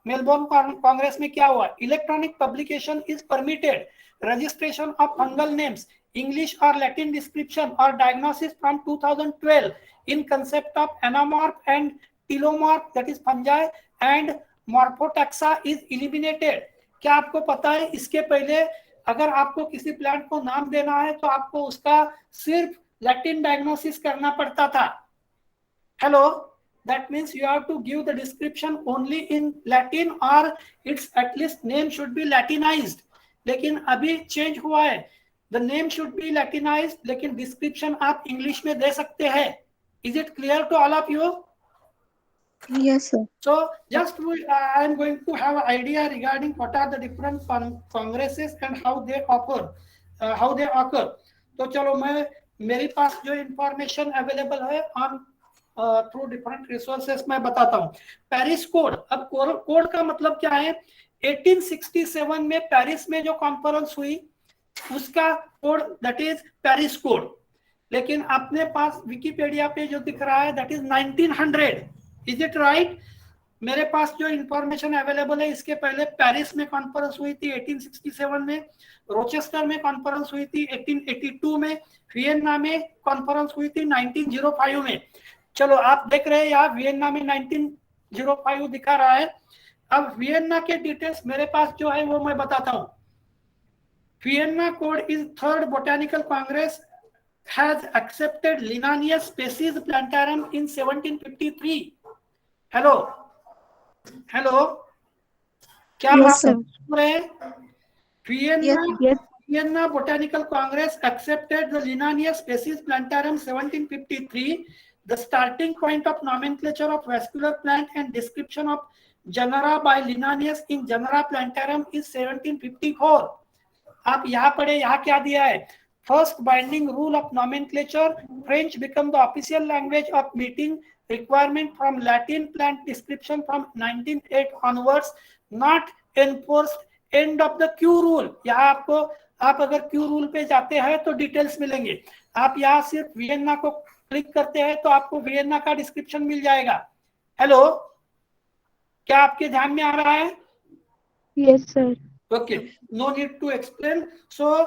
मेलबोर्न कांग्रेस में क्या हुआ, electronic publication is permitted, registration of fungal names, English or Latin description or diagnosis from 2012 in concept of anamorph and telomorph, that is fungi, and morphotaxa is eliminated। क्या आपको पता है इसके पहले अगर आपको किसी प्लांट को नाम देना है तो आपको उसका सिर्फ लैटिन डायग्नोसिस करना पड़ता था। Hello, that means you have to give the description only in Latin or its at least name should be Latinized। लेकिन अभी चेंज हुआ है, the name should be latinised, लेकिन डिस्क्रिप्शन आप इंग्लिश में दे सकते हैं। Is it clear to all of you? Yes, sir. So just I am going to have an idea regarding what are the different congresses and how they occur। तो चलो, मैं मेरे पास जो इंफॉर्मेशन अवेलेबल है ऑन थ्रू डिफरेंट रिसोर्सेस मैं बताता हूँ। पेरिस कोड, अब कोड का मतलब क्या है, 1867 में पेरिस में जो कॉन्फ्रेंस हुई उसका code that is Paris code. लेकिन अपने पास विकिपीडिया पे जो दिख रहा है that is 1900। Is it right? मेरे पास जो इंफॉर्मेशन अवेलेबल है इसके पहले पेरिस में कॉन्फ्रेंस हुई थी 1867 में, रोचेस्टर में कॉन्फ्रेंस हुई थी 1882 में, वियना में कॉन्फ्रेंस हुई थी 1905 में। चलो, आप देख रहे हैं यहाँ वियना में 1905 दिखा रहा है। अब वियना के डिटेल्स मेरे पास जो है वो मैं बताता हूँ। Vienna code is third botanical congress has accepted Linnaeus species plantarum in 1753। Hello, क्या Yes, आप sir. सुन रहे हैं? Yes. Vienna Botanical Congress accepted the Linnaeus species Plantarum 1753, the starting point of nomenclature of vascular plant and description of genera by Linnaeus in genera Plantarum is 1754। आप यहाँ पढ़े, यहाँ क्या दिया है, first binding rule of nomenclature, French become the official language of meeting, requirement from Latin plant description from 1908 onwards, not enforced, end of the Q rule. यहाँ आपको, आप अगर क्यू रूल पे जाते हैं तो डिटेल्स मिलेंगे। आप यहाँ सिर्फ वियना को क्लिक करते हैं तो आपको वियना का डिस्क्रिप्शन मिल जाएगा। हेलो, क्या आपके ध्यान में आ रहा है? Yes, sir. Okay, no need to explain. So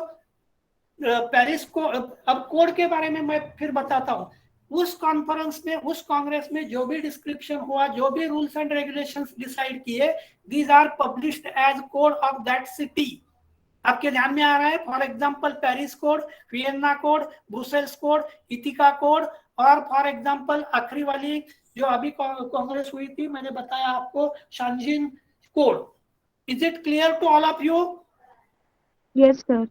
Paris को, अब कोड के बारे में मैं फिर बताता हूँ। उस कॉन्फ्रेंस में, उस कांग्रेस में जो भी डिस्क्रिप्शन हुआ, जो भी रूल्स एंड रेगुलेशंस डिसाइड किए, these are published as code of that city. आपके ध्यान में आ रहा है? For example Paris code, Vienna code, Brussels code, Ithaca code, और फॉर एग्जांपल आखिरी वाली जो अभी कांग्रेस हुई थी, मैंने बताया आपको, Shenzhen code. Is it clear to all of you? Yes, sir.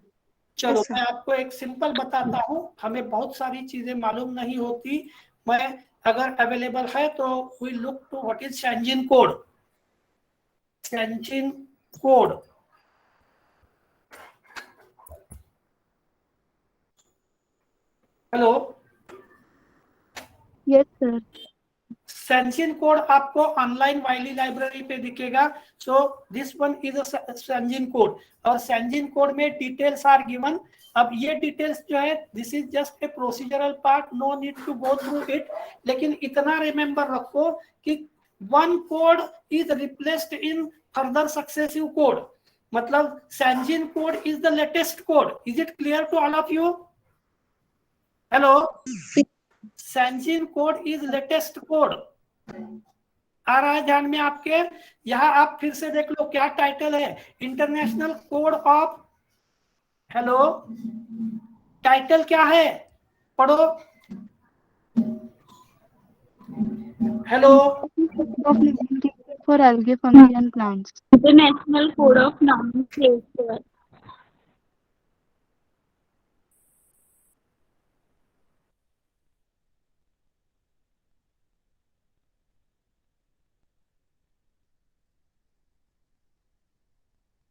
चलो Yes, sir. मैं आपको एक सिंपल बताता हूँ, हमें बहुत सारी चीजें मालूम नहीं होती। मैं अगर अवेलेबल है तो we look to what is Shenzhen code. Shenzhen code, hello, Yes, sir. Shenzhen code आपको ऑनलाइन वाइली लाइब्रेरी पे दिखेगा। So this one is Shenzhen code, और शेंजन कोड में डिटेल्स आर गिवन। अब ये डिटेल्स जो है, this is just a procedural part, no need to go through it. लेकिन इतना रिमेंबर रखो कि one code is replaced in further successive code, मतलब Shenzhen code is the latest code. Is it clear to all of you? Hello, Shenzhen code is latest code. आ रहा है ध्यान में आपके? यहां आप फिर से देख लो क्या टाइटल है, international code of, hello, title क्या है? पढ़ो, hello, Of nomenclature for algae, fungi, and plants. International Code of Nomenclature.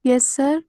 Yes, sir.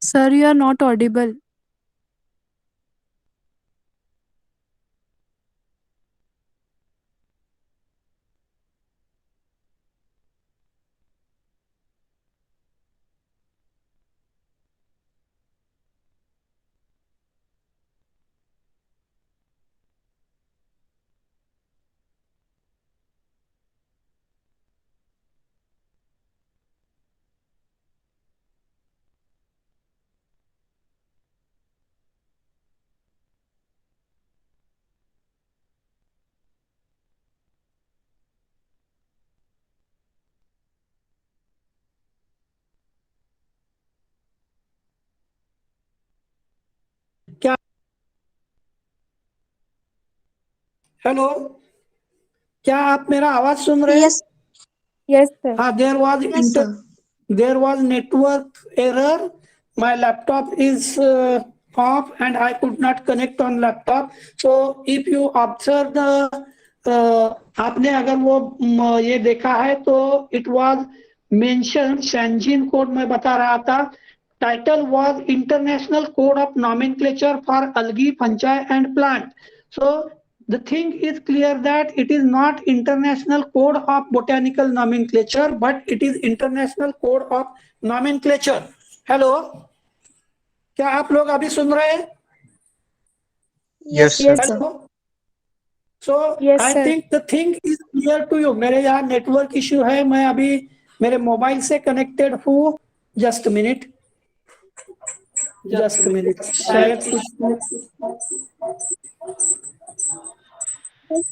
Sir, you are not audible. क्या, हेलो, क्या आप मेरा आवाज सुन रहे हैं? Yes. Yes, sir. हाँ, there was network error. My laptop is off and I could not connect on laptop. So if you observe the आपने अगर वो ये देखा है तो it was mentioned Shenzhen code मैं बता रहा था। Title was International Code of Nomenclature for Algae, Fungi and Plant. So the thing is clear that it is not International Code of Botanical Nomenclature, but it is International Code of Nomenclature. Hello, क्या आप लोग अभी सुन रहे हैं? Yes. Yes, sir. Hello. So Yes, I sir. think the thing is clear to you. मेरे यहाँ नेटवर्क इश्यू है, मैं अभी मेरे मोबाइल से कनेक्टेड हूँ। जस्ट मिनट, शायद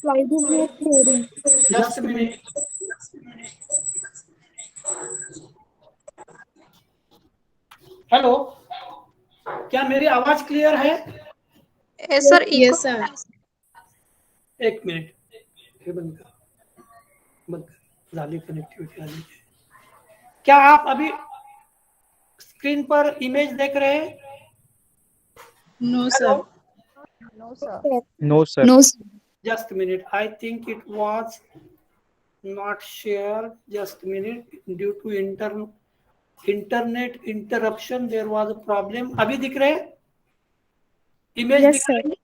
Why do we have coding? Just minute. Hello, क्या मेरी आवाज क्लियर है? Yes, sir. Yes, sir. एक मिनट, हे बंद कर, झाली कनेक्टिविटी आली। क्या आप अभी स्क्रीन पर इमेज देख रहे हैं? No, sir. No, sir. No, sir. No, sir. Just a minute, I think it was not share, just a minute, due to internet interruption there was a problem. अभी दिख रहे हैं? इमेज Yes, दिख sir. रही है?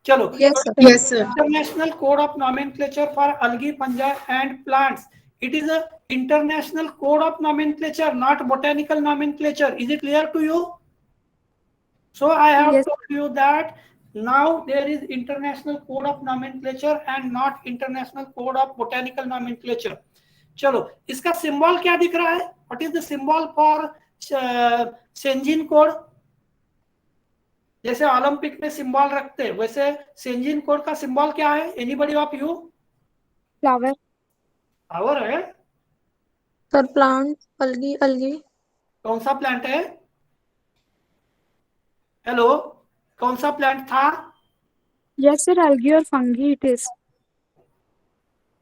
चलो, Yes, sir. Yes, sir. International Code of Nomenclature for Algae, Fungi and Plants. It is a international code of nomenclature, not botanical nomenclature. Is it clear to you? So I have Yes. told you that now there is international code of nomenclature and not international code of botanical nomenclature. चलो, इसका सिंबल क्या दिख रहा है? What is the symbol for Shenzhen code? जैसे ओलंपिक में सिंबल रखते हैं वैसे सेंजिन कोड का सिंबल क्या है? Anybody of you? Flower. Flower है? Sir, plant, algae. कौन सा प्लांट है? हेलो, कौन सा प्लांट था? Yes, sir. Algae or fungi it is.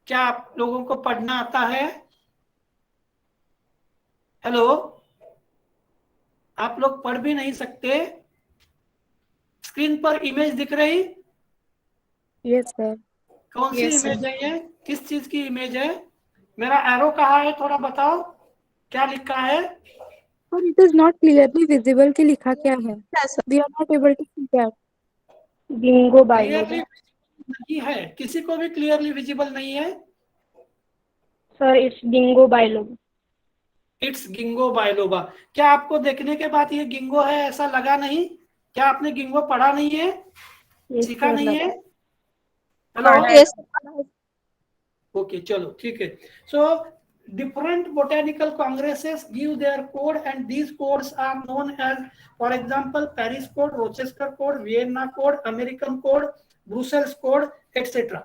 क्या आप लोगों को पढ़ना आता है? हेलो, आप लोग पढ़ भी नहीं सकते? स्क्रीन पर इमेज दिख रही? Yes, sir. कौन सी Yes, sir. इमेज है ये? किस चीज की इमेज है? मेरा एरो कहाँ है? थोड़ा बताओ, क्या लिखा है? But it is not clearly visible कि लिखा क्या है. Yes, sir. We are not able to see that. Ginkgo clearly biloba. नहीं है, किसी को भी क्लियरली विजिबल नहीं है? Sir, it's ginkgo biloba. It's गिंगो बायलोबा। क्या आपको देखने के बाद ये गिंगो है ऐसा लगा नहीं? क्या आपने गिंगो पढ़ा नहीं है? Yes, सीखा sir, नहीं है? लगा। हेलो, Yes, ओके, चलो ठीक है। सो different botanical congresses give their code and these codes are known as, for example, Paris code, Rochester code, Vienna code, American code, Brussels code, etc.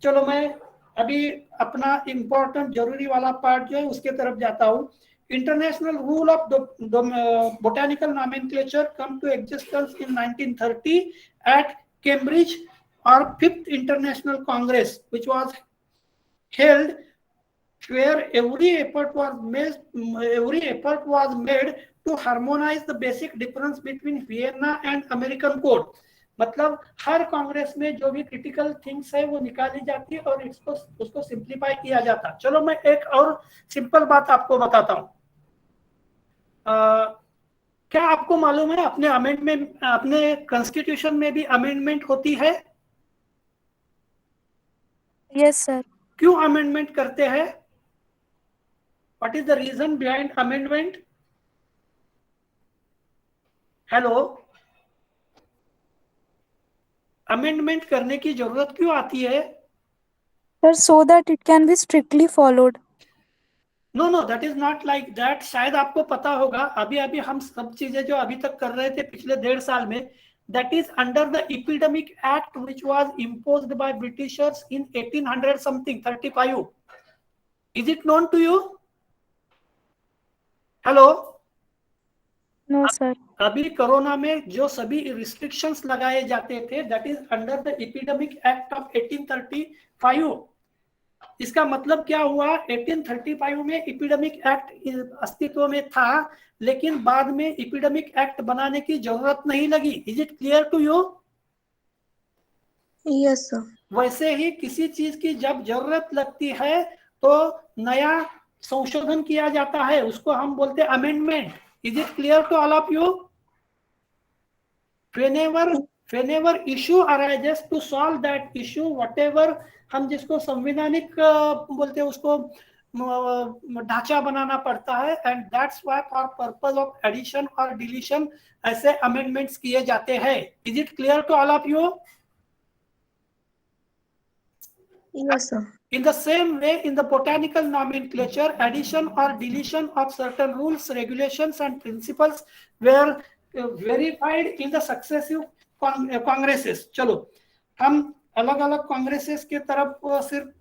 चलो मैं अभी अपना इम्पोर्टेंट जरूरी वाला पार्ट जो है उसके तरफ जाता हूँ। International rule of botanical nomenclature come to existence in 1930 at Cambridge और 5th international congress which was held, where every effort was made to harmonize the basic difference between Vienna and American code. मतलब हर कांग्रेस में जो भी क्रिटिकल थिंग्स है वो निकाली जाती है और उसको सिंप्लीफाई किया जाता है। चलो मैं एक और सिंपल बात आपको बताता हूँ। क्या आपको मालूम है अपने अमेंडमेंट, अपने कॉन्स्टिट्यूशन में भी अमेंडमेंट होती है? Yes, sir. क्यों अमेंडमेंट करते हैं? What is the reason behind amendment? Hello, amendment करने की जरूरत क्यों आती है? Sir, so that it can be strictly followed. No, that is not like that. शायद आपको पता होगा अभी हम सब चीजें जो अभी तक कर रहे थे पिछले 1.5 साल में, that is under the Epidemic Act which was imposed by Britishers in 1800 something 35. Is it known to you? Hello, No, sir. अभी कोरोना में जो सभी रिस्ट्रिक्शंस लगाए जाते थे that is under the epidemic act of 1835। इसका मतलब क्या हुआ? 1835 में एपिडेमिक एक्ट अस्तित्व में था लेकिन बाद में एपिडेमिक एक्ट बनाने की जरूरत नहीं लगी। Is it clear to you? yes, sir. वैसे ही किसी चीज की जब जरूरत लगती है तो नया संशोधन किया जाता है, उसको हम बोलते हैं amendment. Is it clear to all of you? whenever issue arises to solve that issue, whatever हम जिसको संवैधानिक बोलते हैं उसको ढांचा बनाना पड़ता है, and that's why for purpose of addition और डिलीशन ऐसे अमेंडमेंट्स किए जाते हैं। Is it clear to all of you? Yes, sir. In the same way, in the botanical nomenclature, addition or deletion of certain rules, regulations, and principles were verified in the successive congresses. चलो हम अलग अलग कांग्रेसेस के तरफ सिर्फ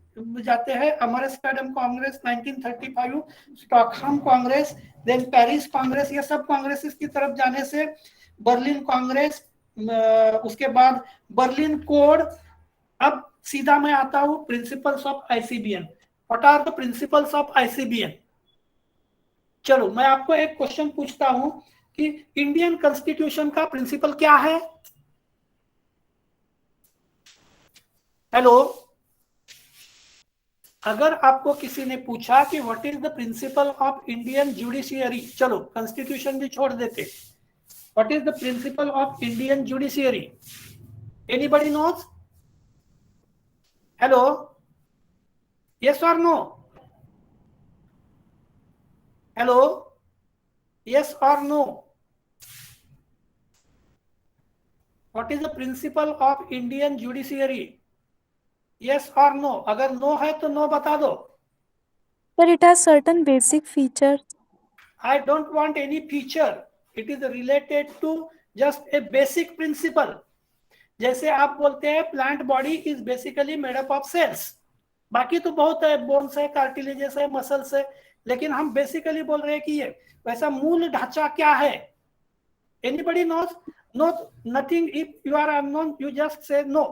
जाते हैं। Amsterdam congress 1935, Stockholm congress, then Paris congress, ये सब कांग्रेसेस की तरफ जाने से बर्लिन कांग्रेस, उसके बाद बर्लिन कोड। अब सीधा मैं आता हूं principles of ICBN. What are the principles of ICBN? चलो मैं आपको एक क्वेश्चन पूछता हूं कि इंडियन कॉन्स्टिट्यूशन का प्रिंसिपल क्या है? हेलो, अगर आपको किसी ने पूछा कि what is the principle of Indian judiciary, चलो कॉन्स्टिट्यूशन भी छोड़ देते, what is the principle of Indian judiciary, anybody knows? Hello, yes और नो? हेलो, यस और no? What is the principle of Indian judiciary, yes और नो? अगर नो है तो नो बता दो. Sir, it has certain basic features. I don't want any feature. It is related to just a basic principle. जैसे आप बोलते हैं plant body is basically made up of cells, बाकी तो बहुत है, बोन्स है, कार्टिलेजेस है, मसल्स है, लेकिन हम बेसिकली बोल रहे हैं कि ये वैसा मूल ढांचा क्या है. Anybody knows? No, nothing. If you are unknown you just say no.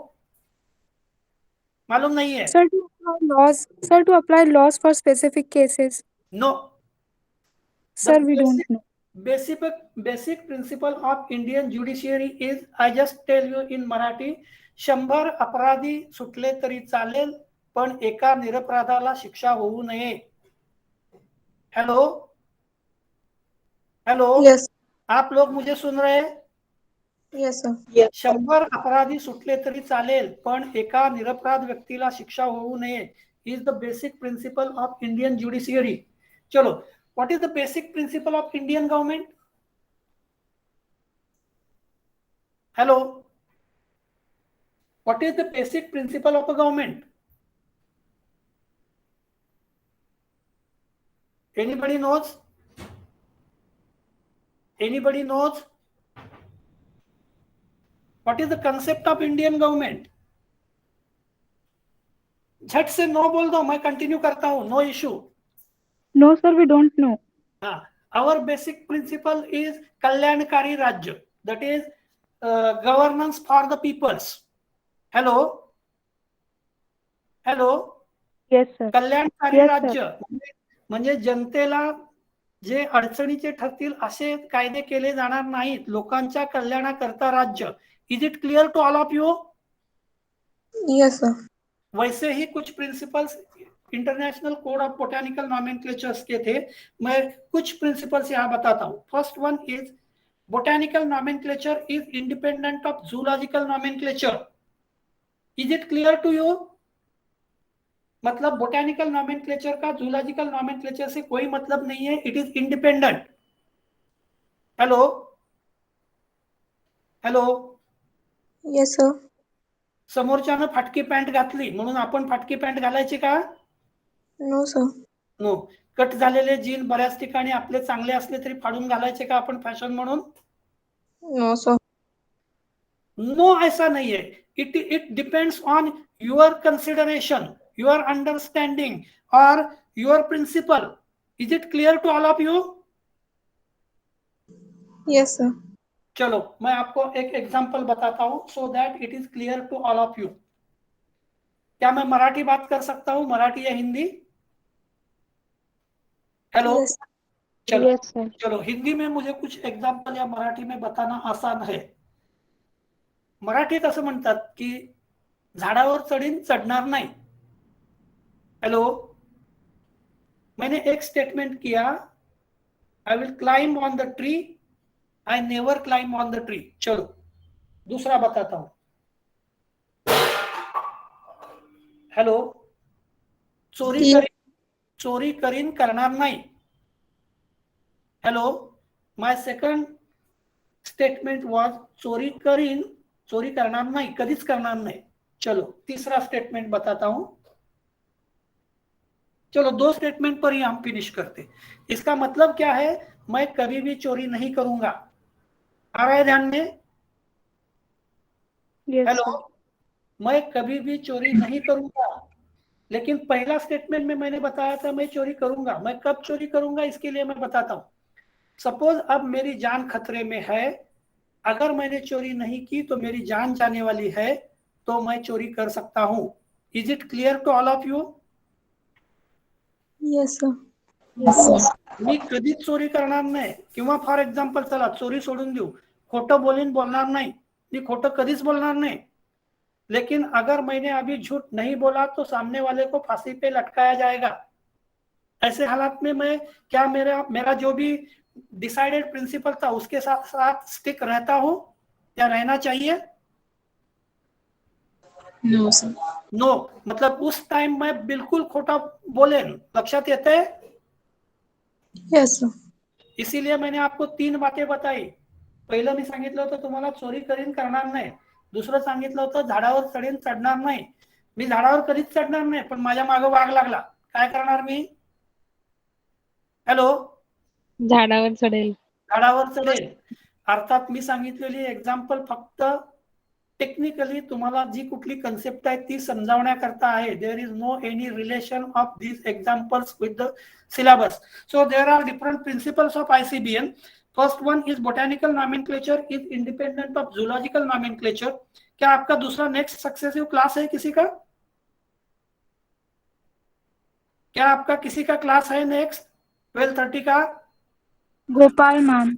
मालूम नहीं है? Sir, to apply laws for specific cases. No. Sir, we don't know. Basic principle of Indian judiciary is, I just tell you in Marathi, 100 अपराधी सुटले तरी चालेल पण एका निरपराधाला शिक्षा होऊ नये. Hello, hello, Yes. आप लोग मुझे सुन रहे हैं? Yes, sir. 100 अपराधी सुटले तरी चालेल पण एका निरपराध व्यक्तीला शिक्षा होऊ नये is the basic principle of Indian judiciary. चलो, what is the basic principle of Indian government? Hello, what is the basic principle of a government? Anybody knows? Anybody knows? What is the concept of Indian government? झट से नो बोल दो, मैं कंटिन्यू करता हूं, no issue. No, sir, we don't know. हाँ, our basic principle is कल्याणकारी राज्य, that is governance for the peoples. Hello, hello, Yes, sir. कल्याणकारी Yes, sir. राज्य म्हणजे जनतेला जे अडचणीचे ठरतील असे कायदे केले जाणार नाहीत, लोकांच्या कल्याणाकरता राज्य. Is it clear to all of you? Yes, sir. वैसे ही कुछ principles international code of botanical nomenclatures के थे, मैं कुछ प्रिंसिपल्स यहाँ बताता हूँ. First one is botanical nomenclature is independent of zoological nomenclature. Is it clear to you? मतलब बोटैनिकल नॉमेनक्लेचर का जूलॉजिकल नॉमेनक्लेचर से कोई मतलब नहीं है, it is independent. Hello, hello, Yes, sir. समोरच्यानं फाटकी पॅन्ट घातली म्हणून आपण फाटकी पॅन्ट घालायची का? No, sir. नो. कट झालेले जीन बऱ्याच ठिकाणी आपले चांगले असले तरी फाडून घालायचे का आपण फॅशन म्हणून? No, sir. नो, ऐसा नहीं है. It depends on your consideration, your understanding और your principle. Is it clear to all of you? Yes, sir. चलो, मैं आपको एक एग्जांपल बताता हूं so that it is clear to all of you. क्या मैं मराठी बात कर सकता हूं, मराठी या हिंदी? Hello, Yes. चलो. Yes, sir. चलो, हिंदी में मुझे कुछ एग्जांपल या मराठी में बताना आसान है. मराठीत असं म्हणतात की झाडावर चढीन चढणार नाही. हेलो, मैंने एक स्टेटमेंट किया, I will climb on the tree, I never climb on the tree. चलो, दूसरा बताता हूं. हेलो, चोरी करीन करणार नाही. Hello, my second statement was चोरी करीन, चोरी करणार नहीं, कदीच करणार नहीं. चलो, तीसरा स्टेटमेंट बताता हूं. चलो, 2 स्टेटमेंट पर ही हम फिनिश करते. इसका मतलब क्या है? मैं कभी भी चोरी नहीं करूंगा. आ रहा है ध्यान में? Yes, hello, sir. मैं कभी भी चोरी नहीं करूंगा, लेकिन पहला स्टेटमेंट में मैंने बताया था मैं चोरी करूंगा. मैं कब चोरी करूंगा इसके लिए मैं बताता हूं. सपोज अब मेरी जान खतरे में है, अगर मैंने चोरी नहीं की तो मेरी जान जाने वाली है, तो मैं चोरी कर सकता हूं. Is it clear to all of you? Yes, sir. मी कधीच चोरी करणार नाही. किंवा फॉर एक्झाम्पल, चला चोरी सोडून देऊ, खोटं बोलणार नाही, मी खोटं कधीच बोलणार नाही. लेकिन अगर मैंने अभी झूठ नहीं बोला तो सामने वाले को फांसी पे लटकाया जाएगा। ऐसे हालात में मैं क्या मेरा मेरा जो भी डिसाइडेड प्रिंसिपल था उसके साथ साथ स्टिक रहता हूं या रहना चाहिए? No sir. नो मतलब उस टाइम मैं बिलकुल खोटा बोलेन, लक्षात येते? Yes, sir. इसीलिए मैंने आपको 3 बातें बताई. पहिलं मी सांगितलं होतं तुम्हाला चोरी करीन करणार नाही. दुसरं सांगितलं होतं झाडावर चढीन चढणार नाही. मी झाडावर कधीच चढणार नाही, पण माझ्या मागे वाघ लागला. काय करणार मी? हॅलो, झाडावर चढेल. झाडावर चढेल. अर्थात मी सांगितलेली एक्झाम्पल फक्त टेक्निकली तुम्हाला जी कुठली कन्सेप्ट आहे ती समजावण्याकरता आहे. There is no any relation of these examples with the syllabus. So there are different principles of ICBN. First one is botanical nomenclature is independent of zoological nomenclature. क्या आपका दूसरा नेक्स्ट सक्सेसिव क्लास है किसी का? क्या आपका किसी का क्लास है नेक्स्ट 12:30 का? गोपाल मैम.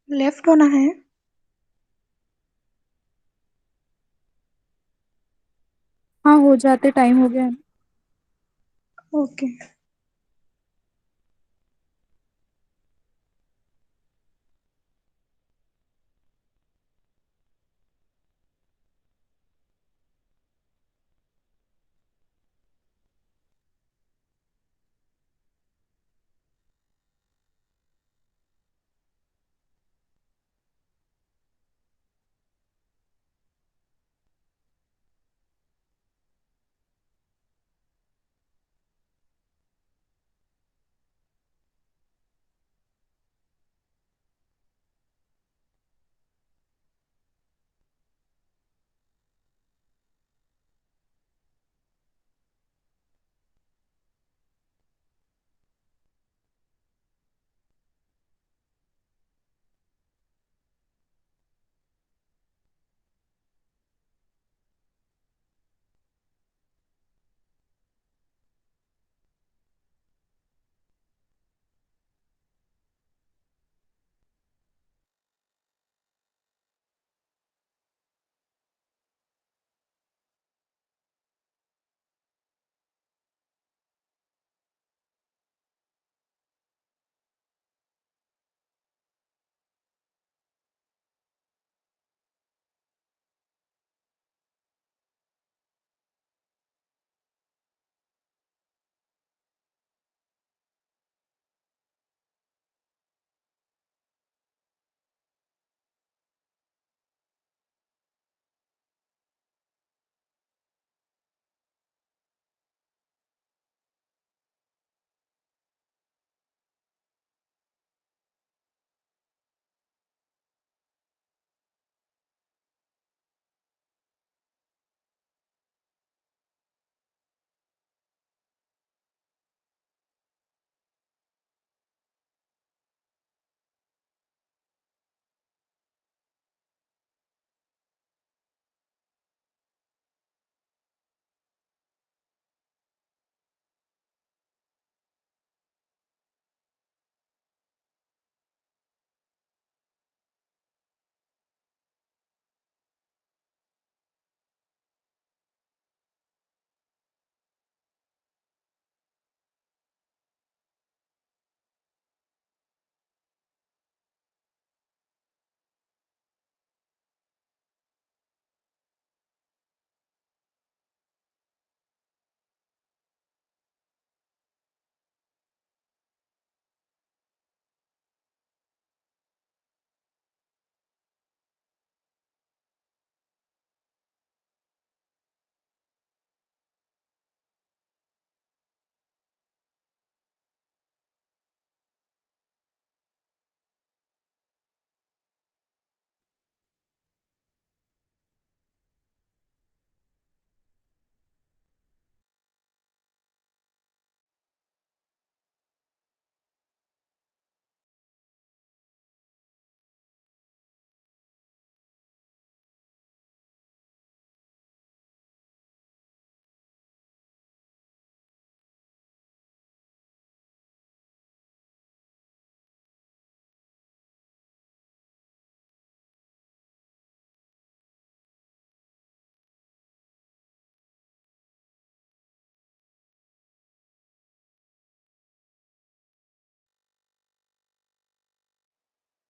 लेफ्ट होना है. हाँ हो जाते, टाइम हो गया. Okay.